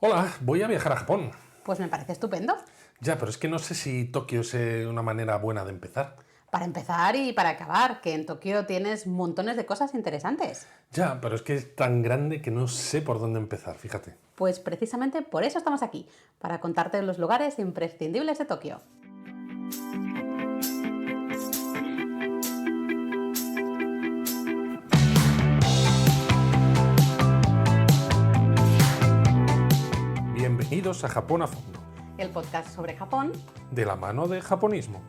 Hola, voy a viajar a Japón. Pues me parece estupendo. Ya, pero es que no sé si Tokio es una manera buena de empezar. Para empezar y para acabar, que en Tokio tienes montones de cosas interesantes. Ya, pero es que es tan grande que no sé por dónde empezar, fíjate. Pues precisamente por eso estamos aquí, para contarte los lugares imprescindibles de Tokio. Bienvenidos a Japón a fondo, El podcast sobre Japón. de la mano de Japonismo.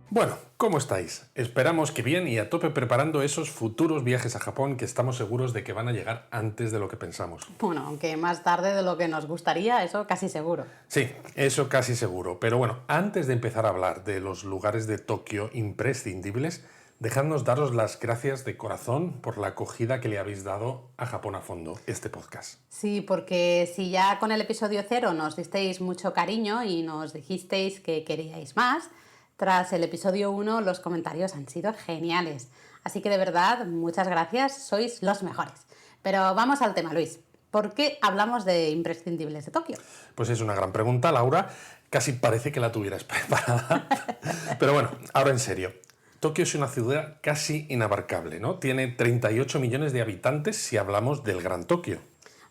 Bueno, ¿cómo estáis? Esperamos que bien y a tope preparando esos futuros viajes a Japón que estamos seguros de que van a llegar antes de lo que pensamos. Bueno, aunque más tarde de lo que nos gustaría, eso casi seguro. Sí, eso casi seguro. Pero bueno, antes de empezar a hablar de los lugares de Tokio imprescindibles, dejadnos daros las gracias de corazón por la acogida que le habéis dado a Japón a fondo, este podcast. Sí, porque si ya con el episodio 0 nos disteis mucho cariño y nos dijisteis que queríais más, tras el episodio 1 los comentarios han sido geniales. Así que de verdad, muchas gracias, sois los mejores. Pero vamos al tema, Luis. ¿Por qué hablamos de imprescindibles de Tokio? Pues es una gran pregunta, Laura. Casi parece que la tuvieras preparada. Pero bueno, ahora en serio. Tokio es una ciudad casi inabarcable, ¿no? Tiene 38 millones de habitantes si hablamos del Gran Tokio.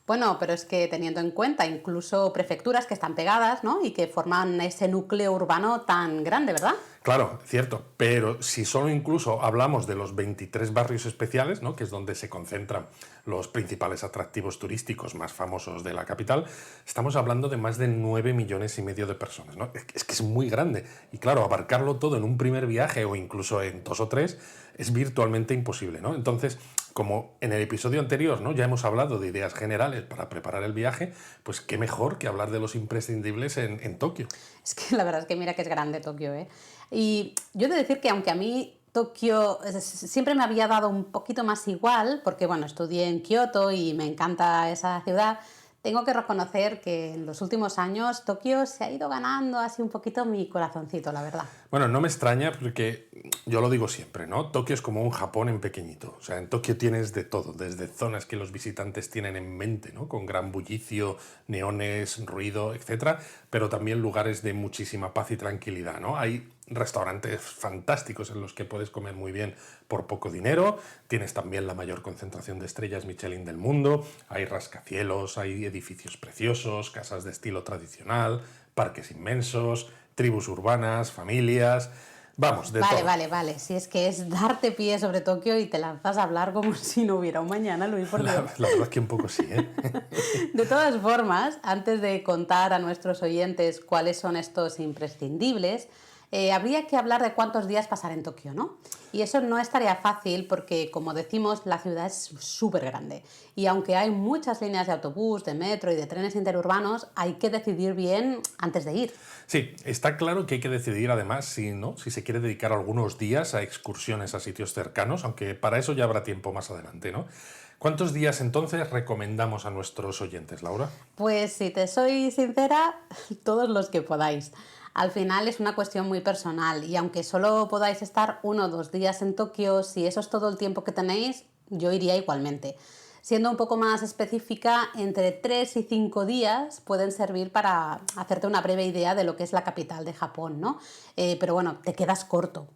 Bueno, pero es que teniendo en cuenta incluso prefecturas que están pegadas, ¿no? Y que forman ese núcleo urbano tan grande, ¿verdad? Claro, cierto, pero si solo incluso hablamos de los 23 barrios especiales, ¿no? Que es donde se concentran los principales atractivos turísticos más famosos de la capital, estamos hablando de más de 9 millones y medio de personas, ¿no? Es que es muy grande y claro, abarcarlo todo en un primer viaje o incluso en 2 o 3 es virtualmente imposible, ¿no? Entonces, como en el episodio anterior, ¿no? Ya hemos hablado de ideas generales para preparar el viaje, pues qué mejor que hablar de los imprescindibles en Tokio. Es que la verdad es que mira que es grande Tokio, ¿eh? Y yo he de decir que aunque a mí Tokio siempre me había dado un poquito más igual, porque bueno, estudié en Kioto y me encanta esa ciudad, tengo que reconocer que en los últimos años Tokio se ha ido ganando así un poquito mi corazoncito, la verdad. Bueno, no me extraña porque yo lo digo siempre, ¿no? Tokio es como un Japón en pequeñito. O sea, en Tokio tienes de todo, desde zonas que los visitantes tienen en mente, ¿no? Con gran bullicio, neones, ruido, etcétera, pero también lugares de muchísima paz y tranquilidad, ¿no? Hay restaurantes fantásticos en los que puedes comer muy bien por poco dinero, tienes también la mayor concentración de estrellas Michelin del mundo, hay rascacielos, hay edificios preciosos, casas de estilo tradicional, parques inmensos, tribus urbanas, familias, vamos, de todo. Vale. Si es que es darte pie sobre Tokio y te lanzas a hablar como si no hubiera un mañana, Luis, por Dios. La verdad es que un poco sí, ¿eh? De todas formas, antes de contar a nuestros oyentes cuáles son estos imprescindibles, habría que hablar de cuántos días pasar en Tokio, ¿no? Y eso no es tarea fácil porque, como decimos, la ciudad es súper grande. Y aunque hay muchas líneas de autobús, de metro y de trenes interurbanos, hay que decidir bien antes de ir. Sí, está claro que hay que decidir además si, ¿no? Si se quiere dedicar algunos días a excursiones a sitios cercanos, aunque para eso ya habrá tiempo más adelante, ¿no? ¿Cuántos días entonces recomendamos a nuestros oyentes, Laura? Pues si te soy sincera, todos los que podáis. Al final es una cuestión muy personal y aunque solo podáis estar 1 o 2 días en Tokio, si eso es todo el tiempo que tenéis, yo iría igualmente. Siendo un poco más específica, entre 3 y 5 días pueden servir para hacerte una breve idea de lo que es la capital de Japón, ¿no? Pero bueno, te quedas corto.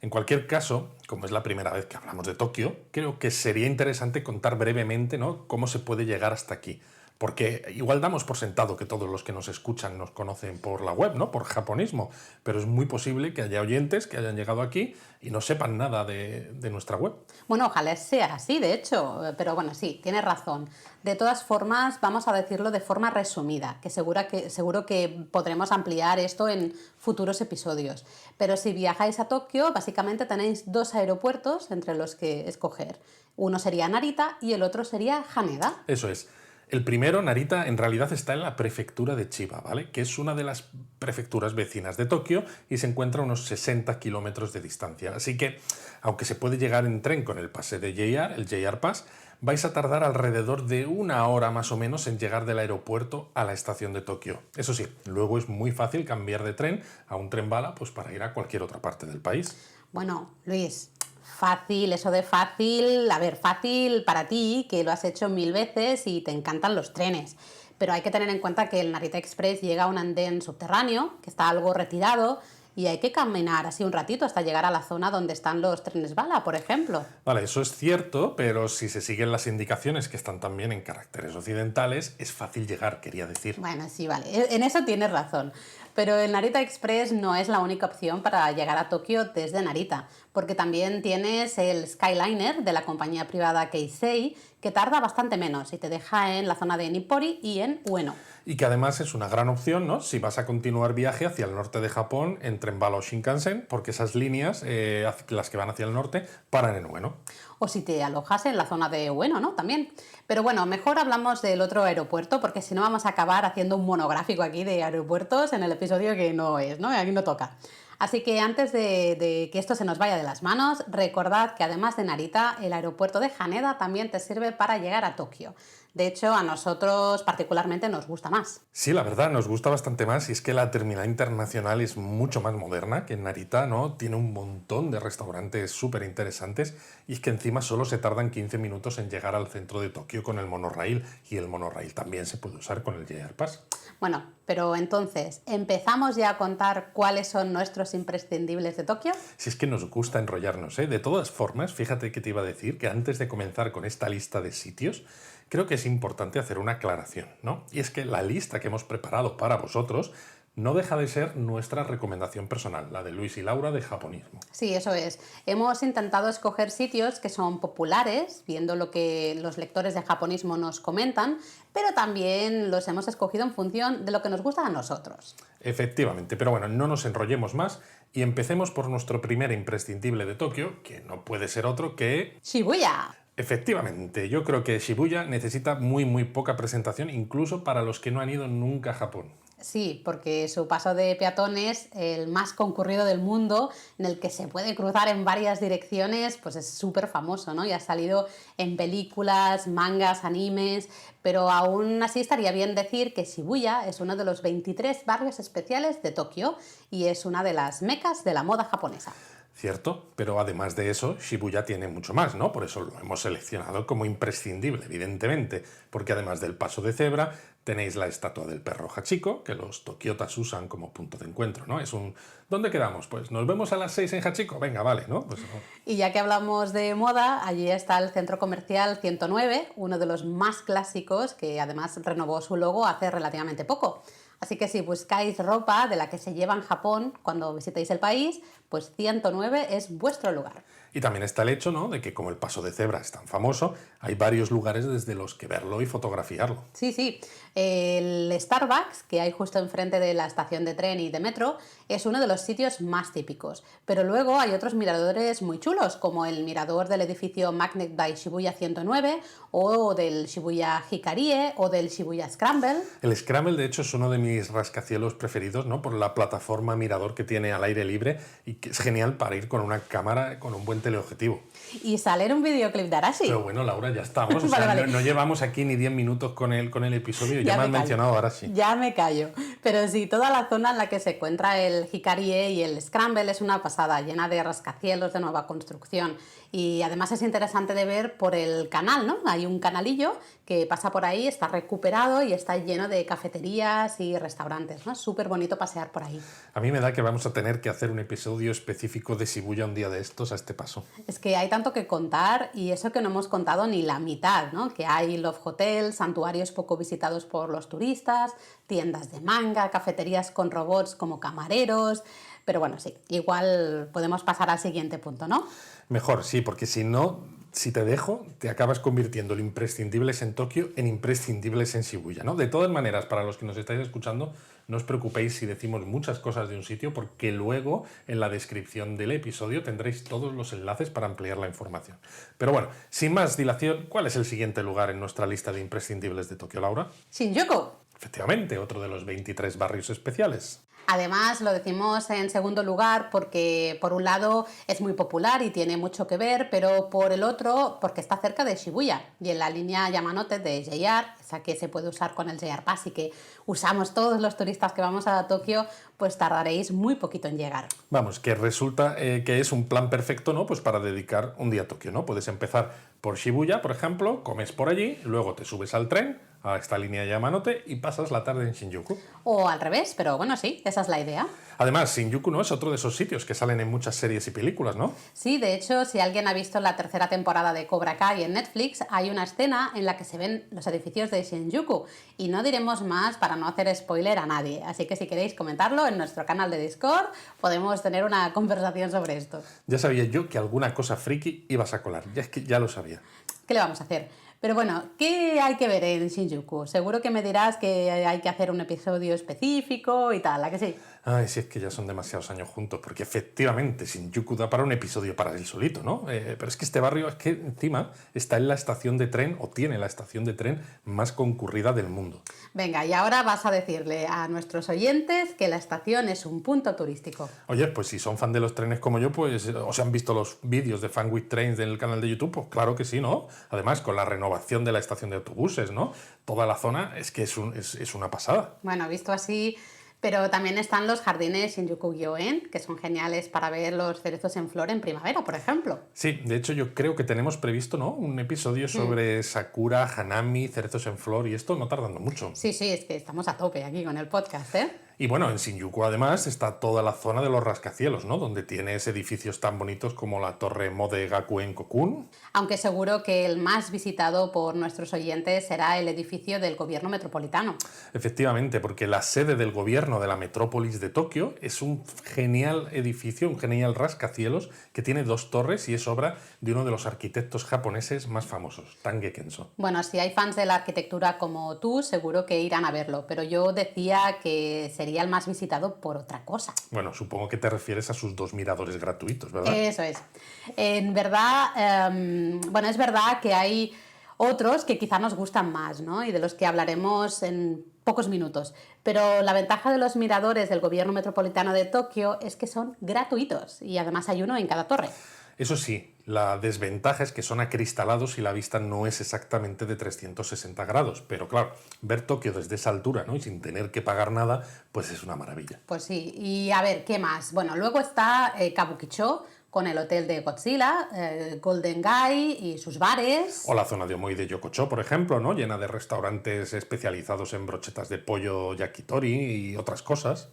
En cualquier caso, como es la primera vez que hablamos de Tokio, creo que sería interesante contar brevemente, ¿no? Cómo se puede llegar hasta aquí. Porque igual damos por sentado que todos los que nos escuchan nos conocen por la web, ¿no? Por japonismo. Pero es muy posible que haya oyentes que hayan llegado aquí y no sepan nada de nuestra web. Bueno, ojalá sea así, de hecho, pero bueno, sí, tienes razón. De todas formas, vamos a decirlo de forma resumida, que seguro que podremos ampliar esto en futuros episodios. Pero si viajáis a Tokio, básicamente tenéis 2 aeropuertos entre los que escoger. Uno sería Narita y el otro sería Haneda. Eso es. El primero, Narita, en realidad está en la prefectura de Chiba, ¿vale? Que es una de las prefecturas vecinas de Tokio y se encuentra a unos 60 kilómetros de distancia. Así que, aunque se puede llegar en tren con el pase de JR, el JR Pass, vais a tardar alrededor de 1 hora más o menos en llegar del aeropuerto a la estación de Tokio. Eso sí, luego es muy fácil cambiar de tren a un tren bala pues para ir a cualquier otra parte del país. Bueno, Luis, Fácil, eso de fácil, a ver, fácil para ti, que lo has hecho 1000 veces y te encantan los trenes. Pero hay que tener en cuenta que el Narita Express llega a un andén subterráneo, que está algo retirado, y hay que caminar así un ratito hasta llegar a la zona donde están los trenes bala, por ejemplo. Vale, eso es cierto, pero si se siguen las indicaciones que están también en caracteres occidentales, es fácil llegar, quería decir. Bueno, sí, vale, en eso tienes razón. Pero el Narita Express no es la única opción para llegar a Tokio desde Narita, porque también tienes el Skyliner de la compañía privada Keisei, que tarda bastante menos y te deja en la zona de Nippori y en Ueno. Y que además es una gran opción, ¿no? Si vas a continuar viaje hacia el norte de Japón en tren bala o Shinkansen, porque esas líneas, las que van hacia el norte, paran en Ueno. O si te alojas en la zona de Ueno, ¿no? También. Pero bueno, mejor hablamos del otro aeropuerto, porque si no vamos a acabar haciendo un monográfico aquí de aeropuertos en el episodio que no es, ¿no? Aquí no toca. Así que antes de que esto se nos vaya de las manos, recordad que además de Narita, el aeropuerto de Haneda también te sirve para llegar a Tokio. De hecho, a nosotros particularmente nos gusta más. Sí, la verdad, nos gusta bastante más y es que la terminal internacional es mucho más moderna que en Narita, ¿no? Tiene un montón de restaurantes súper interesantes y es que encima solo se tardan 15 minutos en llegar al centro de Tokio con el monorraíl y el monorraíl también se puede usar con el JR Pass. Bueno, pero entonces, ¿empezamos ya a contar cuáles son nuestros imprescindibles de Tokio? Si es que nos gusta enrollarnos, ¿eh? De todas formas, fíjate que te iba a decir que antes de comenzar con esta lista de sitios, creo que es importante hacer una aclaración, ¿no? Y es que la lista que hemos preparado para vosotros no deja de ser nuestra recomendación personal, la de Luis y Laura de Japonismo. Sí, eso es. Hemos intentado escoger sitios que son populares, viendo lo que los lectores de japonismo nos comentan, pero también los hemos escogido en función de lo que nos gusta a nosotros. Efectivamente, pero bueno, no nos enrollemos más y empecemos por nuestro primer imprescindible de Tokio, que no puede ser otro que... ¡Shibuya! Efectivamente, yo creo que Shibuya necesita muy poca presentación, incluso para los que no han ido nunca a Japón. Sí, porque su paso de peatón es el más concurrido del mundo, en el que se puede cruzar en varias direcciones, pues es súper famoso, ¿no? Y ha salido en películas, mangas, animes, pero aún así estaría bien decir que Shibuya es uno de los 23 barrios especiales de Tokio y es una de las mecas de la moda japonesa. Cierto, pero además de eso, Shibuya tiene mucho más, ¿no? Por eso lo hemos seleccionado como imprescindible, evidentemente, porque además del paso de cebra, tenéis la estatua del perro Hachiko, que los tokiotas usan como punto de encuentro, ¿no? Es un... ¿Dónde quedamos? Pues nos vemos a las 6 en Hachiko, venga, vale, ¿no? Pues, Y ya que hablamos de moda, allí está el centro comercial 109, uno de los más clásicos, que además renovó su logo hace relativamente poco. Así que si buscáis ropa de la que se lleva en Japón cuando visitéis el país, pues 109 es vuestro lugar. Y también está el hecho, ¿no?, de que como el paso de cebra es tan famoso, hay varios lugares desde los que verlo y fotografiarlo. Sí, sí. El Starbucks, que hay justo enfrente de la estación de tren y de metro, es uno de los sitios más típicos. Pero luego hay otros miradores muy chulos, como el mirador del edificio Magnet by Shibuya 109, o del Shibuya Hikarie, o del Shibuya Scramble. El Scramble, de hecho, es uno de mis rascacielos preferidos, ¿no?, por la plataforma mirador que tiene al aire libre y que es genial para ir con una cámara, con un buen teleobjetivo. Y sale en un videoclip de Arashi. Pero bueno, Laura, ya estamos. O sea, Vale. No llevamos aquí ni 10 minutos con el episodio y ya me han mencionado Arashi. Ya me callo. Pero sí, toda la zona en la que se encuentra el Hikarie y el Scramble es una pasada, llena de rascacielos de nueva construcción. Y además es interesante de ver por el canal, ¿no? Hay un canalillo que pasa por ahí, está recuperado y está lleno de cafeterías y restaurantes, ¿no? Es súper bonito pasear por ahí. A mí me da que vamos a tener que hacer un episodio específico de Shibuya un día de estos a este paso. Es que hay tanto que contar y eso que no hemos contado ni la mitad, ¿no? Que hay love hotels, santuarios poco visitados por los turistas, tiendas de manga, cafeterías con robots como camareros. Pero bueno, sí, igual podemos pasar al siguiente punto, ¿no? Mejor, sí, porque si no, si te dejo, te acabas convirtiendo el imprescindibles en Tokio en imprescindibles en Shibuya, ¿no? De todas maneras, para los que nos estáis escuchando, no os preocupéis si decimos muchas cosas de un sitio, porque luego en la descripción del episodio tendréis todos los enlaces para ampliar la información. Pero bueno, sin más dilación, ¿cuál es el siguiente lugar en nuestra lista de imprescindibles de Tokio, Laura? Shinjuku. Efectivamente, otro de los 23 barrios especiales. Además, lo decimos en segundo lugar porque por un lado es muy popular y tiene mucho que ver, pero por el otro porque está cerca de Shibuya y en la línea Yamanote de JR, esa que se puede usar con el JR Pass y que usamos todos los turistas que vamos a Tokio, pues tardaréis muy poquito en llegar. Vamos, que resulta que es un plan perfecto, ¿no? Pues para dedicar un día a Tokio, ¿no? Puedes empezar por Shibuya, por ejemplo, comes por allí, luego te subes al tren a esta línea Yamanote y pasas la tarde en Shinjuku. O al revés, pero bueno, sí, esa es la idea. Además, Shinjuku no es otro de esos sitios que salen en muchas series y películas, ¿no? Sí, de hecho, si alguien ha visto la tercera temporada de Cobra Kai en Netflix, hay una escena en la que se ven los edificios de Shinjuku. Y no diremos más para no hacer spoiler a nadie. Así que si queréis comentarlo en nuestro canal de Discord, podemos tener una conversación sobre esto. Ya sabía yo que alguna cosa friki ibas a colar, ya es que ya lo sabía. ¿Qué le vamos a hacer? Pero bueno, ¿qué hay que ver en Shinjuku? Seguro que me dirás que hay que hacer un episodio específico y tal, ¿a que sí? Ay, si es que ya son demasiados años juntos, porque efectivamente Shinjuku da para un episodio para él solito, ¿no? Pero es que este barrio es que encima está en la estación de tren, o tiene la estación de tren más concurrida del mundo. Venga, y ahora vas a decirle a nuestros oyentes que la estación es un punto turístico. Oye, pues si son fan de los trenes como yo, pues o se han visto los vídeos de Fan with Trains del canal de YouTube, pues claro que sí, ¿no? Además, con la renovación de la estación de autobuses, ¿no? Toda la zona es que es una pasada. Bueno, visto así, pero también están los jardines Shinjuku-gyoen, que son geniales para ver los cerezos en flor en primavera, por ejemplo. Sí, de hecho yo creo que tenemos previsto, ¿no? Un episodio sobre Sakura, Hanami, cerezos en flor y esto no tardando mucho. Sí, sí, es que estamos a tope aquí con el podcast, ¿eh? Y bueno, en Shinjuku además está toda la zona de los rascacielos, ¿no? Donde tienes edificios tan bonitos como la Torre Mode Gakuen Kokun. Aunque seguro que el más visitado por nuestros oyentes será el edificio del gobierno metropolitano. Efectivamente, porque la sede del gobierno de la metrópolis de Tokio es un genial edificio, un genial rascacielos que tiene 2 torres y es obra de uno de los arquitectos japoneses más famosos, Tange Kenso. Bueno, si hay fans de la arquitectura como tú, seguro que irán a verlo, pero yo decía que sería el más visitado por otra cosa. Bueno, supongo que te refieres a sus 2 miradores gratuitos, ¿verdad? Eso es. En verdad, bueno, es verdad que hay otros que quizá nos gustan más, ¿no? Y de los que hablaremos en pocos minutos. Pero la ventaja de los miradores del gobierno metropolitano de Tokio es que son gratuitos y además hay uno en cada torre. Eso sí, la desventaja es que son acristalados y la vista no es exactamente de 360 grados. Pero claro, ver Tokio desde esa altura, ¿no? Y sin tener que pagar nada, pues es una maravilla. Pues sí. Y a ver, ¿qué más? Bueno, luego está Kabukicho, con el hotel de Godzilla, Golden Gai y sus bares. O la zona de Omoi de Yokocho, por ejemplo, ¿no? Llena de restaurantes especializados en brochetas de pollo yakitori y otras cosas.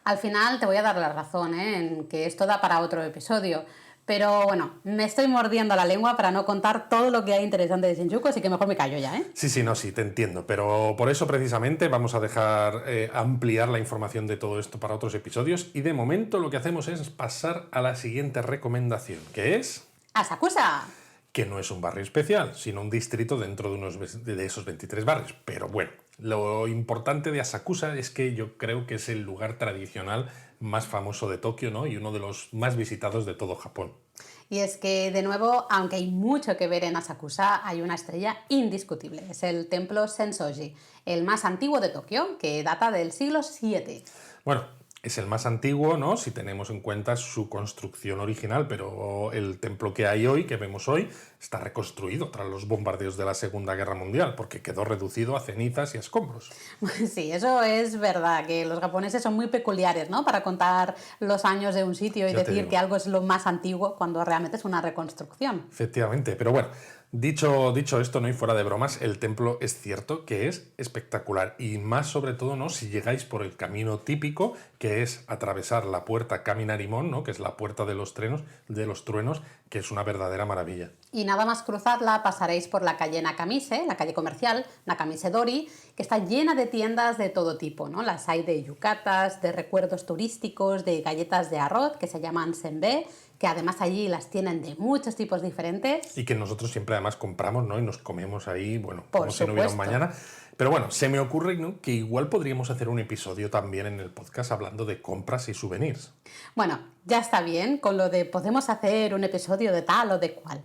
Al final te voy a dar la razón, ¿eh? En que esto da para otro episodio. Pero bueno, me estoy mordiendo la lengua para no contar todo lo que hay interesante de Shinjuku, así que mejor me callo ya, ¿eh? Sí, no, sí, te entiendo, pero por eso precisamente vamos a dejar ampliar la información de todo esto para otros episodios y de momento lo que hacemos es pasar a la siguiente recomendación, que es... ¡Asakusa! Que no es un barrio especial, sino un distrito dentro de esos 23 barrios. Pero bueno, lo importante de Asakusa es que yo creo que es el lugar tradicional más famoso de Tokio, ¿no? Y uno de los más visitados de todo Japón. Y es que, de nuevo, aunque hay mucho que ver en Asakusa, hay una estrella indiscutible. Es el templo Sensoji, el más antiguo de Tokio, que data del siglo VII. Bueno, es el más antiguo, ¿no? Si tenemos en cuenta su construcción original, pero el templo que hay hoy, que vemos hoy, está reconstruido tras los bombardeos de la Segunda Guerra Mundial, porque quedó reducido a cenizas y a escombros. Sí, eso es verdad, que los japoneses son muy peculiares, ¿no? Para contar los años de un sitio y decir que algo es lo más antiguo cuando realmente es una reconstrucción. Efectivamente, pero bueno, dicho esto, no y fuera de bromas, el templo es cierto que es espectacular y más sobre todo, ¿no? Si llegáis por el camino típico, que es atravesar la puerta Kaminarimon, ¿no? Que es la puerta de los truenos, que es una verdadera maravilla. Y nada más cruzarla pasaréis por la calle Nakamise, la calle comercial Nakamise Dori, que está llena de tiendas de todo tipo, ¿no? Las hay de yucatas, de recuerdos turísticos, de galletas de arroz que se llaman senbei, que además allí las tienen de muchos tipos diferentes. Y que nosotros siempre además compramos, ¿no? Y nos comemos ahí, bueno, por como supuesto. Si no hubiera un mañana. Pero bueno, se me ocurre, ¿no? Que igual podríamos hacer un episodio también en el podcast hablando de compras y souvenirs. Bueno, ya está bien con lo de podemos hacer un episodio de tal o de cual.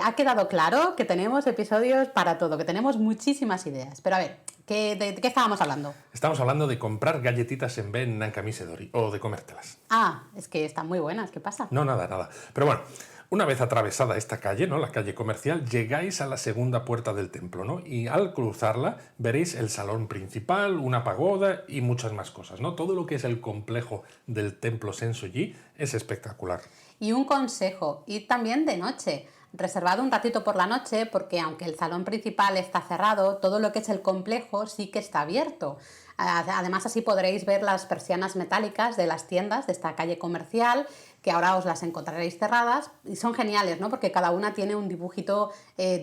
Ha quedado claro que tenemos episodios para todo, que tenemos muchísimas ideas. Pero a ver, ¿de qué estábamos hablando? Estamos hablando de comprar galletitas en Ben Nankamisedori o de comértelas. Ah, es que están muy buenas, ¿qué pasa? No, nada. Pero bueno, una vez atravesada esta calle, ¿no? La calle comercial, llegáis a la segunda puerta del templo, ¿no? Y al cruzarla veréis el salón principal, una pagoda y muchas más cosas, ¿no? Todo lo que es el complejo del templo Sensoji es espectacular. Y un consejo, id también de noche. Reservad un ratito por la noche porque aunque el salón principal está cerrado, todo lo que es el complejo sí que está abierto. Además así podréis ver las persianas metálicas de las tiendas de esta calle comercial, que ahora os las encontraréis cerradas y son geniales, ¿no? Porque cada una tiene un dibujito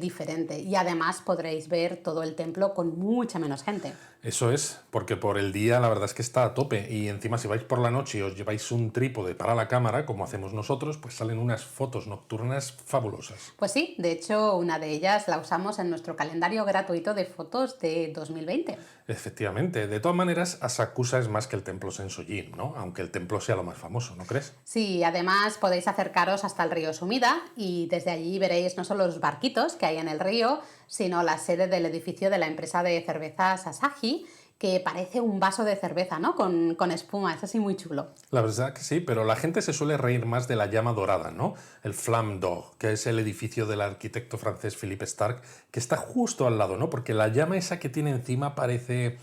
diferente y además podréis ver todo el templo con mucha menos gente. Eso es, porque por el día la verdad es que está a tope y encima si vais por la noche y os lleváis un trípode para la cámara, como hacemos nosotros, pues salen unas fotos nocturnas fabulosas. Pues sí, de hecho una de ellas la usamos en nuestro calendario gratuito de fotos de 2020. Efectivamente, de todas maneras, Asakusa es más que el templo Sensoji, ¿no? Aunque el templo sea lo más famoso, ¿no crees? Sí, además podéis acercaros hasta el río Sumida y desde allí veréis no solo los barquitos que hay en el río, sino la sede del edificio de la empresa de cervezas Asahi, que parece un vaso de cerveza, ¿no? Con espuma, es así muy chulo. La verdad que sí, pero la gente se suele reír más de la llama dorada, ¿no? El Flamme d'Or, que es el edificio del arquitecto francés Philippe Starck, que está justo al lado, ¿no? Porque la llama esa que tiene encima parece...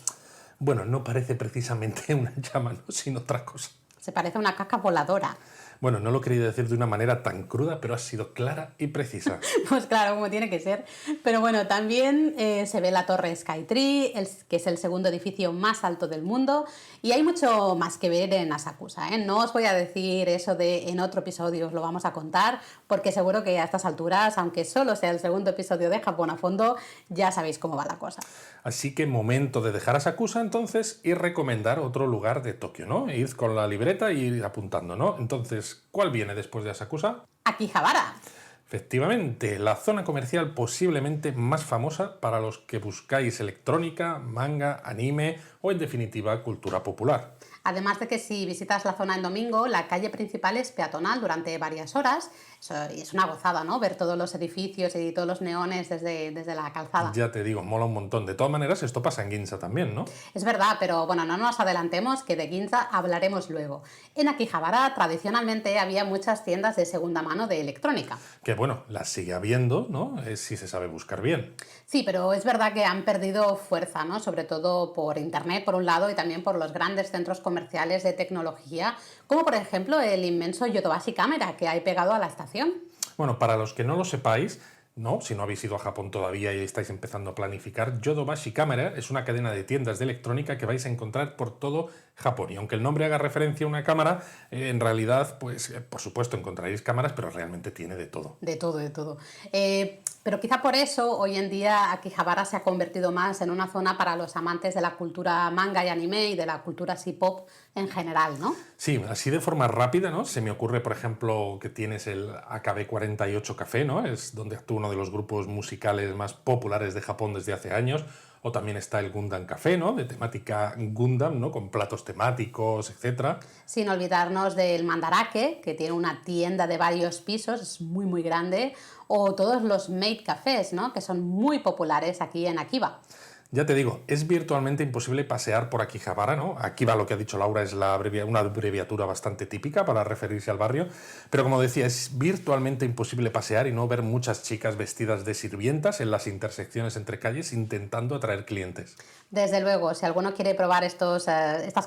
Bueno, no parece precisamente una llama, ¿no? Sino otra cosa. Se parece a una caca voladora. Bueno, no lo quería decir de una manera tan cruda, pero ha sido clara y precisa. Pues claro, como tiene que ser. Pero bueno, también se ve la Torre Skytree, que es el segundo edificio más alto del mundo, y hay mucho más que ver en Asakusa, ¿eh? No os voy a decir eso de en otro episodio os lo vamos a contar, porque seguro que a estas alturas, aunque solo sea el segundo episodio de Japón a fondo, ya sabéis cómo va la cosa. Así que momento de dejar Asakusa entonces y recomendar otro lugar de Tokio, ¿no? Id con la libreta y ir apuntando, ¿no? Entonces, ¿cuál viene después de Asakusa? Akihabara. Efectivamente, la zona comercial posiblemente más famosa para los que buscáis electrónica, manga, anime o en definitiva cultura popular. Además de que si visitas la zona en domingo, la calle principal es peatonal durante varias horas. Y es una gozada, ¿no? Ver todos los edificios y todos los neones desde la calzada. Ya te digo, mola un montón. De todas maneras, esto pasa en Ginza también, ¿no? Es verdad, pero bueno, no nos adelantemos, que de Ginza hablaremos luego. En Akihabara tradicionalmente había muchas tiendas de segunda mano de electrónica. Que bueno, las sigue habiendo, ¿no? Si se sabe buscar bien. Sí, pero es verdad que han perdido fuerza, ¿no? Sobre todo por internet, por un lado, y también por los grandes centros comerciales de tecnología, como por ejemplo el inmenso Yodobashi Camera que hay pegado a la estación. Bueno, para los que no lo sepáis, ¿no? Si no habéis ido a Japón todavía y estáis empezando a planificar, Yodobashi Camera es una cadena de tiendas de electrónica que vais a encontrar por todo Japón. Y aunque el nombre haga referencia a una cámara, en realidad, pues por supuesto encontraréis cámaras, pero realmente tiene de todo. De todo, de todo. Pero quizá por eso hoy en día Akihabara se ha convertido más en una zona para los amantes de la cultura manga y anime y de la cultura C-pop en general, ¿no? Sí, así de forma rápida, ¿no? Se me ocurre, por ejemplo, que tienes el AKB48 Café, ¿no? Es donde actúa uno de los grupos musicales más populares de Japón desde hace años. O también está el Gundam Café, ¿no? De temática Gundam, ¿no? Con platos temáticos, etc. Sin olvidarnos del Mandarake, que tiene una tienda de varios pisos, es muy muy grande, o todos los maid cafés, ¿no? Que son muy populares aquí en Akiba. Ya te digo, es virtualmente imposible pasear por Akihabara, ¿no? Akiba, lo que ha dicho Laura, es una abreviatura bastante típica para referirse al barrio, pero como decía, es virtualmente imposible pasear y no ver muchas chicas vestidas de sirvientas en las intersecciones entre calles intentando atraer clientes. Desde luego, si alguno quiere probar estas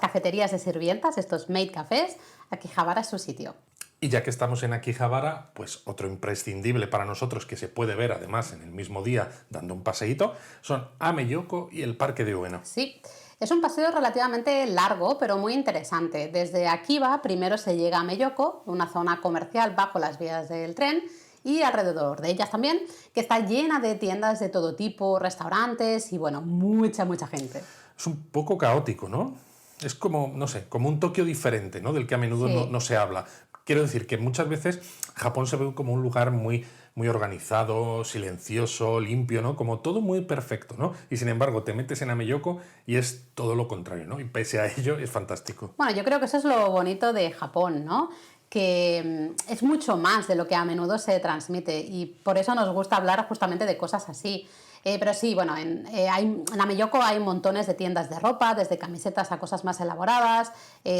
cafeterías de sirvientas, estos maid cafés, Akihabara es su sitio. Y ya que estamos en Akihabara, pues otro imprescindible para nosotros que se puede ver además en el mismo día dando un paseíto son Ameyoko y el Parque de Ueno. Sí, es un paseo relativamente largo pero muy interesante. Desde Akiba primero se llega a Ameyoko, una zona comercial bajo las vías del tren, y alrededor de ellas también, que está llena de tiendas de todo tipo, restaurantes y bueno, mucha gente. Es un poco caótico, ¿no? Es como, no sé, como un Tokio diferente, ¿no? Del que a menudo Sí. no se habla. Quiero decir que muchas veces Japón se ve como un lugar muy organizado, silencioso, limpio, ¿no? Como todo muy perfecto, ¿no? Y sin embargo te metes en Ameyoko y es todo lo contrario, ¿no? Y pese a ello es fantástico. Bueno, yo creo que eso es lo bonito de Japón, ¿no? que es mucho más de lo que a menudo se transmite y por eso nos gusta hablar justamente de cosas así. Pero sí, bueno, en Ameyoko hay montones de tiendas de ropa, desde camisetas a cosas más elaboradas,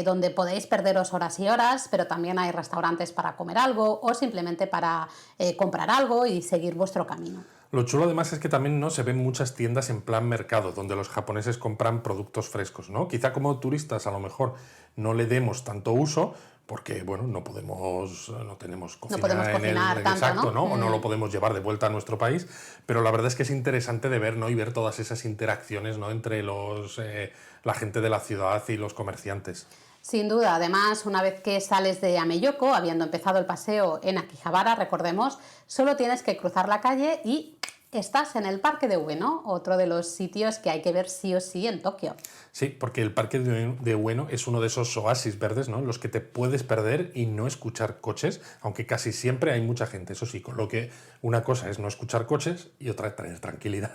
donde podéis perderos horas y horas, pero también hay restaurantes para comer algo o simplemente para comprar algo y seguir vuestro camino. Lo chulo además es que también no se ven muchas tiendas en plan mercado, donde los japoneses compran productos frescos, ¿no? Quizá como turistas a lo mejor no le demos tanto uso, porque bueno, no tenemos cocina No podemos cocinar tanto, exacto, ¿no? ¿no? O no lo podemos llevar de vuelta a nuestro país, pero la verdad es que es interesante de ver, ¿no? Y ver todas esas interacciones, ¿no? Entre la gente de la ciudad y los comerciantes. Sin duda, además, una vez que sales de Ameyoko, habiendo empezado el paseo en Akihabara, recordemos, solo tienes que cruzar la calle y estás en el Parque de Ueno, otro de los sitios que hay que ver sí o sí en Tokio. Sí, porque el Parque de Ueno es uno de esos oasis verdes, ¿no? En los que te puedes perder y no escuchar coches, aunque casi siempre hay mucha gente, eso sí, con lo que una cosa es no escuchar coches y otra es tener tranquilidad.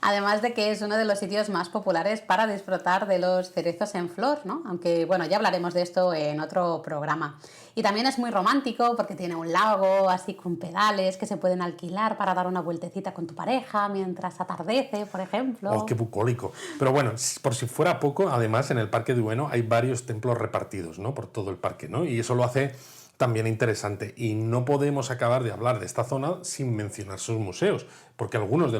Además de que es uno de los sitios más populares para disfrutar de los cerezos en flor, ¿no? Aunque, bueno, ya hablaremos de esto en otro programa. Y también es muy romántico porque tiene un lago así con pedales que se pueden alquilar para dar una vueltecita con tu pareja mientras atardece, por ejemplo. ¡Oh, qué bucólico! Pero bueno, por si fuera poco, además en el Parque de Ueno hay varios templos repartidos, ¿no? Por todo el parque, ¿no? Y eso lo hace también interesante. Y no podemos acabar de hablar de esta zona sin mencionar sus museos, porque algunos de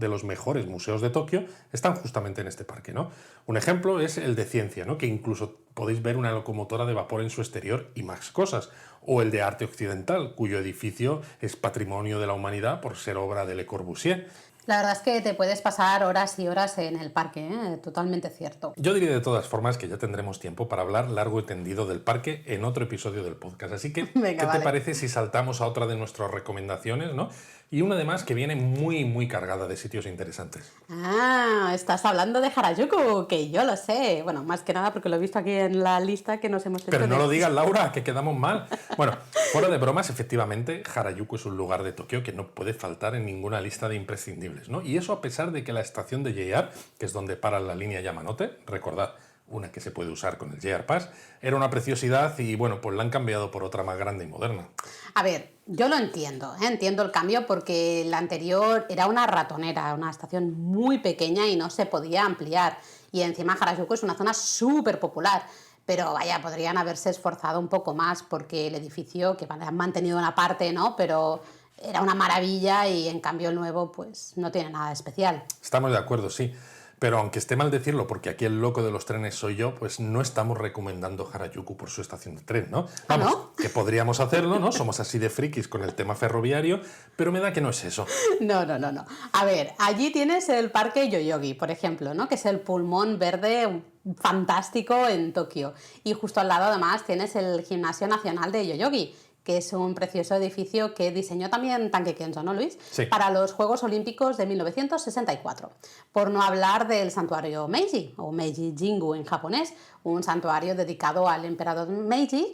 los mejores museos de Tokio están justamente en este parque, ¿no? Un ejemplo es el de ciencia, ¿no? Que incluso podéis ver una locomotora de vapor en su exterior y más cosas. O el de arte occidental, cuyo edificio es patrimonio de la humanidad por ser obra de Le Corbusier. La verdad es que te puedes pasar horas y horas en el parque, ¿eh? Totalmente cierto. Yo diría de todas formas que ya tendremos tiempo para hablar largo y tendido del parque en otro episodio del podcast. Así que, Venga, ¿qué vale. te parece si saltamos a otra de nuestras recomendaciones, ¿no? Y una además que viene muy, muy cargada de sitios interesantes. Ah, estás hablando de Harajuku, que yo lo sé. Bueno, más que nada porque lo he visto aquí en la lista que nos hemos hecho. Pero no de- lo digas, Laura, que quedamos mal. Bueno, fuera de bromas, efectivamente, Harajuku es un lugar de Tokio que no puede faltar en ninguna lista de imprescindibles, ¿no? Y eso a pesar de que la estación de JR, que es donde para la línea Yamanote, recordad, una que se puede usar con el JR Pass, era una preciosidad y bueno, pues la han cambiado por otra más grande y moderna. A ver, yo lo entiendo, ¿eh? Entiendo el cambio porque la anterior era una ratonera, una estación muy pequeña y no se podía ampliar. Y encima Harajuku es una zona súper popular. Pero vaya, podrían haberse esforzado un poco más porque el edificio, que vale, han mantenido una parte, ¿no? Pero era una maravilla y en cambio el nuevo pues no tiene nada de especial. Estamos de acuerdo, sí. Pero aunque esté mal decirlo, porque aquí el loco de los trenes soy yo, pues no estamos recomendando Harajuku por su estación de tren, ¿no? ¿Ah, Vamos, no? que podríamos hacerlo, ¿no? Somos así de frikis con el tema ferroviario, pero me da que no es eso. No, no, no, no. A ver, allí tienes el parque Yoyogi, por ejemplo, ¿no? Que es el pulmón verde fantástico en Tokio. Y justo al lado además tienes el Gimnasio Nacional de Yoyogi, que es un precioso edificio que diseñó también Tange Kenzo, ¿no, Luis? Sí. Para los Juegos Olímpicos de 1964. Por no hablar del santuario Meiji, o Meiji Jingu en japonés, un santuario dedicado al emperador Meiji,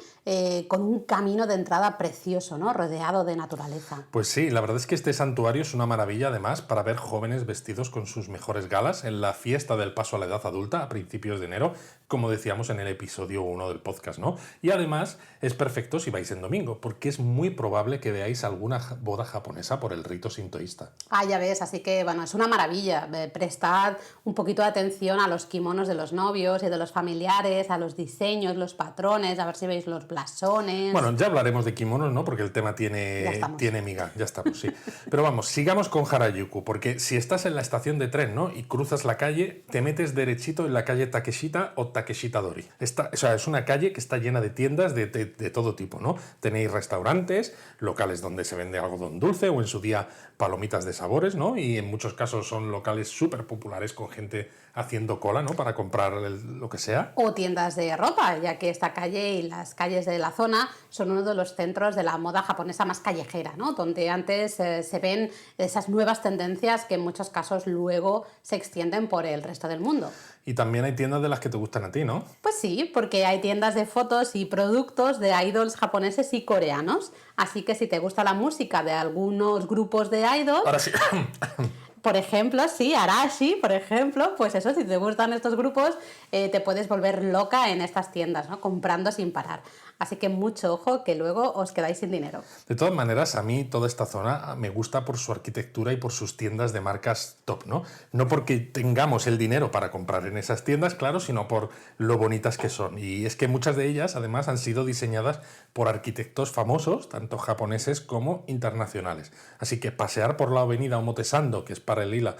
con un camino de entrada precioso, ¿no? Rodeado de naturaleza. Pues sí, la verdad es que este santuario es una maravilla además para ver jóvenes vestidos con sus mejores galas en la fiesta del paso a la edad adulta a principios de enero, como decíamos en el episodio 1 del podcast, ¿no? Y además es perfecto si vais en domingo, porque es muy probable que veáis alguna boda japonesa por el rito sintoísta. Ah, ya ves, así que bueno, es una maravilla. Prestad un poquito de atención a los kimonos de los novios y de los familiares, a los diseños, los patrones, a ver si veis los blasones. Bueno, ya hablaremos de kimonos, ¿no? Porque el tema Ya tiene estamos. miga, ya estamos, sí. Pero vamos, sigamos con Harajuku, porque si estás en la estación de tren, ¿no? Y cruzas la calle, te metes derechito en la calle Takeshita o Takeshita Dori. O sea, es una calle que está llena de tiendas de todo tipo, ¿no? Tenéis restaurantes, locales donde se vende algodón dulce o en su día palomitas de sabores, ¿no? Y en muchos casos son locales súper populares con gente haciendo cola, ¿no? Para comprar lo que sea. O tiendas de ropa, ya que esta calle y las calles de la zona son uno de los centros de la moda japonesa más callejera, ¿no? Donde antes se ven esas nuevas tendencias que en muchos casos luego se extienden por el resto del mundo. Y también hay tiendas de las que te gustan a ti, ¿no? Pues sí, porque hay tiendas de fotos y productos de idols japoneses y coreanos. Así que si te gusta la música de algunos grupos de idols, Ahora sí. Por ejemplo, sí, Arashi, por ejemplo, pues eso, si te gustan estos grupos, te puedes volver loca en estas tiendas, ¿no? Comprando sin parar. Así que mucho ojo que luego os quedáis sin dinero. De todas maneras, a mí toda esta zona me gusta por su arquitectura y por sus tiendas de marcas top, ¿no? No porque tengamos el dinero para comprar en esas tiendas, claro, sino por lo bonitas que son. Y es que muchas de ellas, además, han sido diseñadas por arquitectos famosos, tanto japoneses como internacionales. Así que pasear por la avenida Omotesando, que es paralela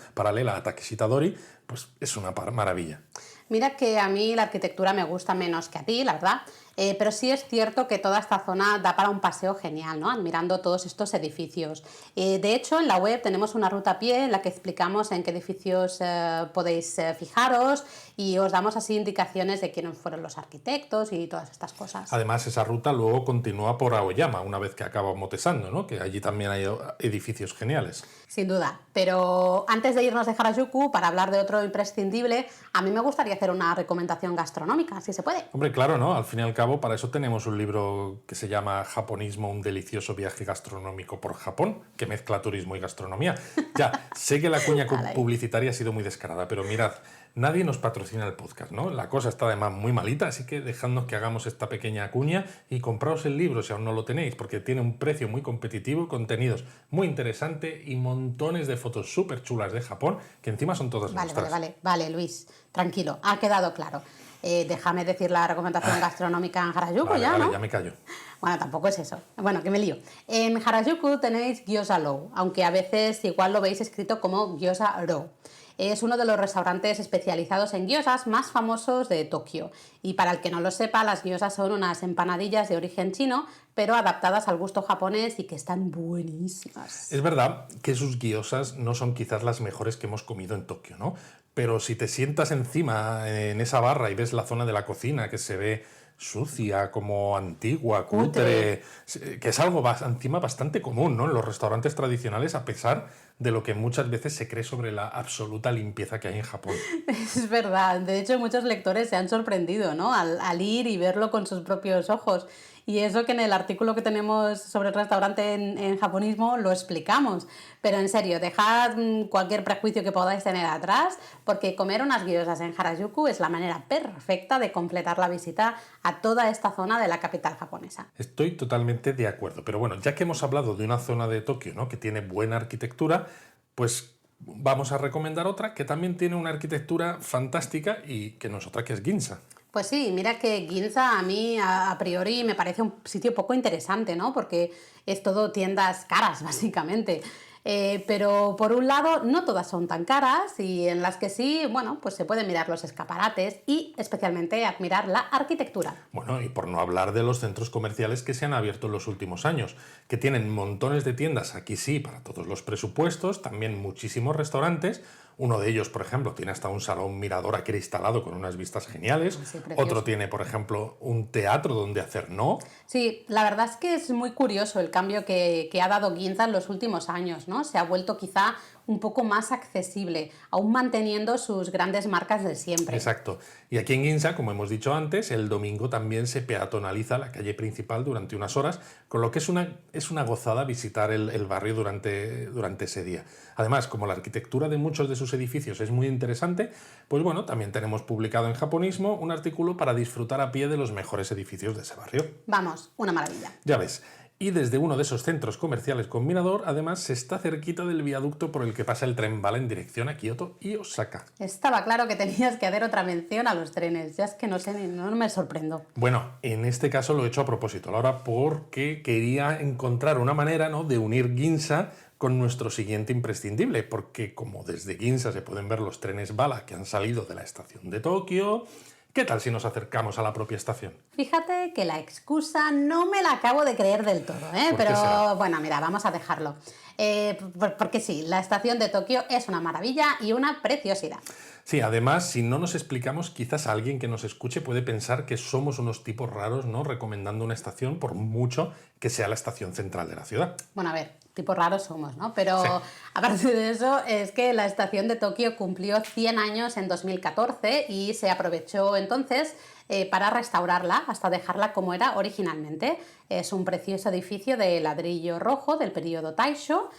a Takeshita-dori, pues es una maravilla. Mira que a mí la arquitectura me gusta menos que a ti, la verdad, pero sí es cierto que toda esta zona da para un paseo genial, ¿no? Admirando todos estos edificios. De hecho, en la web tenemos una ruta a pie en la que explicamos en qué edificios podéis fijaros y os damos así indicaciones de quiénes fueron los arquitectos y todas estas cosas. Además, esa ruta luego continúa por Aoyama, una vez que acaba Omotesando, ¿no? Que allí también hay edificios geniales. Sin duda, pero antes de irnos de Harajuku, para hablar de otro imprescindible, a mí me gustaría hacer una recomendación gastronómica, si se puede. Hombre, claro, ¿no? Al fin y al cabo, para eso tenemos un libro que se llama Japonismo, un delicioso viaje gastronómico por Japón, que mezcla turismo y gastronomía. Ya, sé que la cuña publicitaria ha sido muy descarada, pero mirad, nadie nos patrocina el podcast, ¿no? La cosa está además muy malita, así que dejadnos que hagamos esta pequeña cuña y compraos el libro si aún no lo tenéis, porque tiene un precio muy competitivo, contenidos muy interesantes y montones de fotos súper chulas de Japón, que encima son todas nuestras. Vale, Luis, tranquilo, ha quedado claro. Déjame decir la recomendación gastronómica en Harajuku, ¿no? Vale, ya me callo. Bueno, tampoco es eso. Bueno, que me lío. En Harajuku tenéis Gyoza Row, aunque a veces igual lo veis escrito como Gyoza Row. Es uno de los restaurantes especializados en gyozas más famosos de Tokio. Y para el que no lo sepa, las gyozas son unas empanadillas de origen chino, pero adaptadas al gusto japonés y que están buenísimas. Es verdad que sus gyozas no son quizás las mejores que hemos comido en Tokio, ¿no? Pero si te sientas encima en esa barra y ves la zona de la cocina que se ve sucia, como antigua, cutre, que es algo encima bastante común, ¿no? En los restaurantes tradicionales, a pesar de lo que muchas veces se cree sobre la absoluta limpieza que hay en Japón. Es verdad, de hecho muchos lectores se han sorprendido, ¿no? Al ir y verlo con sus propios ojos. Y eso que en el artículo que tenemos sobre el restaurante en japonismo lo explicamos. Pero en serio, dejad cualquier prejuicio que podáis tener atrás, porque comer unas gyozas en Harajuku es la manera perfecta de completar la visita a toda esta zona de la capital japonesa. Estoy totalmente de acuerdo. Pero bueno, ya que hemos hablado de una zona de Tokio, ¿no?, que tiene buena arquitectura, pues vamos a recomendar otra que también tiene una arquitectura fantástica y que no es otra que es Ginza. Pues sí, mira que Ginza a mí a priori me parece un sitio poco interesante, ¿no? Porque es todo tiendas caras, básicamente. Pero por un lado no todas son tan caras y en las que sí, bueno, pues se pueden mirar los escaparates y especialmente admirar la arquitectura. Bueno, y por no hablar de los centros comerciales que se han abierto en los últimos años, que tienen montones de tiendas, aquí sí, para todos los presupuestos, también muchísimos restaurantes. Uno de ellos, por ejemplo, tiene hasta un salón mirador acristalado con unas vistas geniales. Sí, otro tiene, por ejemplo, un teatro donde hacer no. Sí, la verdad es que es muy curioso el cambio que ha dado Ginza en los últimos años, ¿no? Se ha vuelto quizá un poco más accesible, aún manteniendo sus grandes marcas de siempre. Exacto. Y aquí en Ginza, como hemos dicho antes, el domingo también se peatonaliza la calle principal durante unas horas, con lo que es una gozada visitar el barrio durante ese día. Además, como la arquitectura de muchos de sus edificios es muy interesante, pues bueno, también tenemos publicado en Japonismo un artículo para disfrutar a pie de los mejores edificios de ese barrio. Vamos, una maravilla. Ya ves. Y desde uno de esos centros comerciales con mirador, además, se está cerquita del viaducto por el que pasa el tren bala en dirección a Kioto y Osaka. Estaba claro que tenías que hacer otra mención a los trenes. Ya es que no sé, no me sorprendo. Bueno, en este caso lo he hecho a propósito, Laura, porque quería encontrar una manera, ¿no?, de unir Ginza con nuestro siguiente imprescindible, porque como desde Ginza se pueden ver los trenes bala que han salido de la estación de Tokio, ¿qué tal si nos acercamos a la propia estación? Fíjate que la excusa no me la acabo de creer del todo, ¿eh? ¿Por qué Pero será? bueno, mira, vamos a dejarlo. Porque sí, la estación de Tokio es una maravilla y una preciosidad. Sí, además, si no nos explicamos, quizás alguien que nos escuche puede pensar que somos unos tipos raros, ¿no?, recomendando una estación por mucho que sea la estación central de la ciudad. Bueno, a ver, tipos raros somos, ¿no? Pero Sí. aparte de eso, es que la estación de Tokio cumplió 100 años en 2014 y se aprovechó entonces para restaurarla hasta dejarla como era originalmente. Es un precioso edificio de ladrillo rojo del periodo Taisho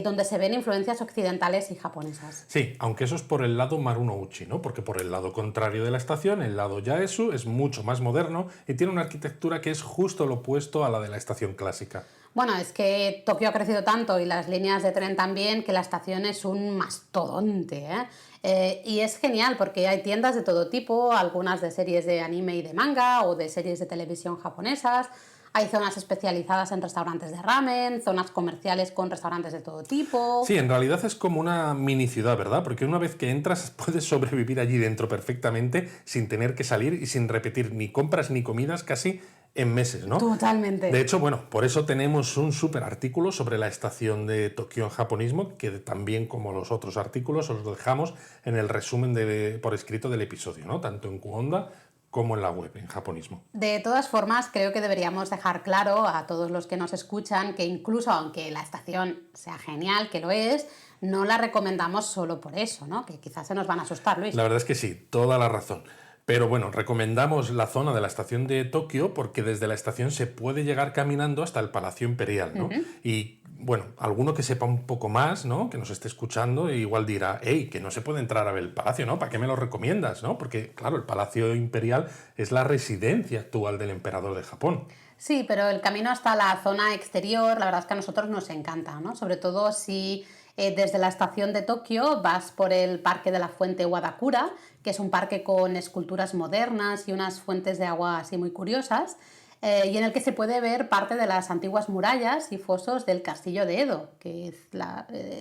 donde se ven influencias occidentales y japonesas. Sí, aunque eso es por el lado Marunouchi, ¿no? Porque por el lado contrario de la estación, el lado Yaesu es mucho más moderno y tiene una arquitectura que es justo lo opuesto a la de la estación clásica. Bueno, es que Tokio ha crecido tanto y las líneas de tren también que la estación es un mastodonte, ¿eh? Y es genial porque hay tiendas de todo tipo, algunas de series de anime y de manga o de series de televisión japonesas. Hay zonas especializadas en restaurantes de ramen, zonas comerciales con restaurantes de todo tipo. Sí, en realidad es como una mini ciudad, ¿verdad? Porque una vez que entras puedes sobrevivir allí dentro perfectamente sin tener que salir y sin repetir ni compras ni comidas casi en meses, ¿no? Totalmente. De hecho, bueno, por eso tenemos un súper artículo sobre la estación de Tokio en japonismo, que también como los otros artículos os lo dejamos en el resumen por escrito del episodio, ¿no? Tanto en Kuonda como en la web, en japonismo. De todas formas, creo que deberíamos dejar claro a todos los que nos escuchan que incluso aunque la estación sea genial, que lo es, no la recomendamos solo por eso, ¿no? Que quizás se nos van a asustar, Luis. La verdad es que sí, toda la razón. Pero bueno, recomendamos la zona de la estación de Tokio porque desde la estación se puede llegar caminando hasta el Palacio Imperial, ¿no? Y bueno, alguno que sepa un poco más, ¿no? Que nos esté escuchando, igual dirá, hey, que no se puede entrar a ver el palacio, ¿no? ¿Para qué me lo recomiendas, no? Porque, claro, el Palacio Imperial es la residencia actual del emperador de Japón. Sí, pero el camino hasta la zona exterior, la verdad es que a nosotros nos encanta, ¿no? Sobre todo si desde la estación de Tokio vas por el Parque de la Fuente Wadakura, que es un parque con esculturas modernas y unas fuentes de agua así muy curiosas, y en el que se puede ver parte de las antiguas murallas y fosos del castillo de Edo, que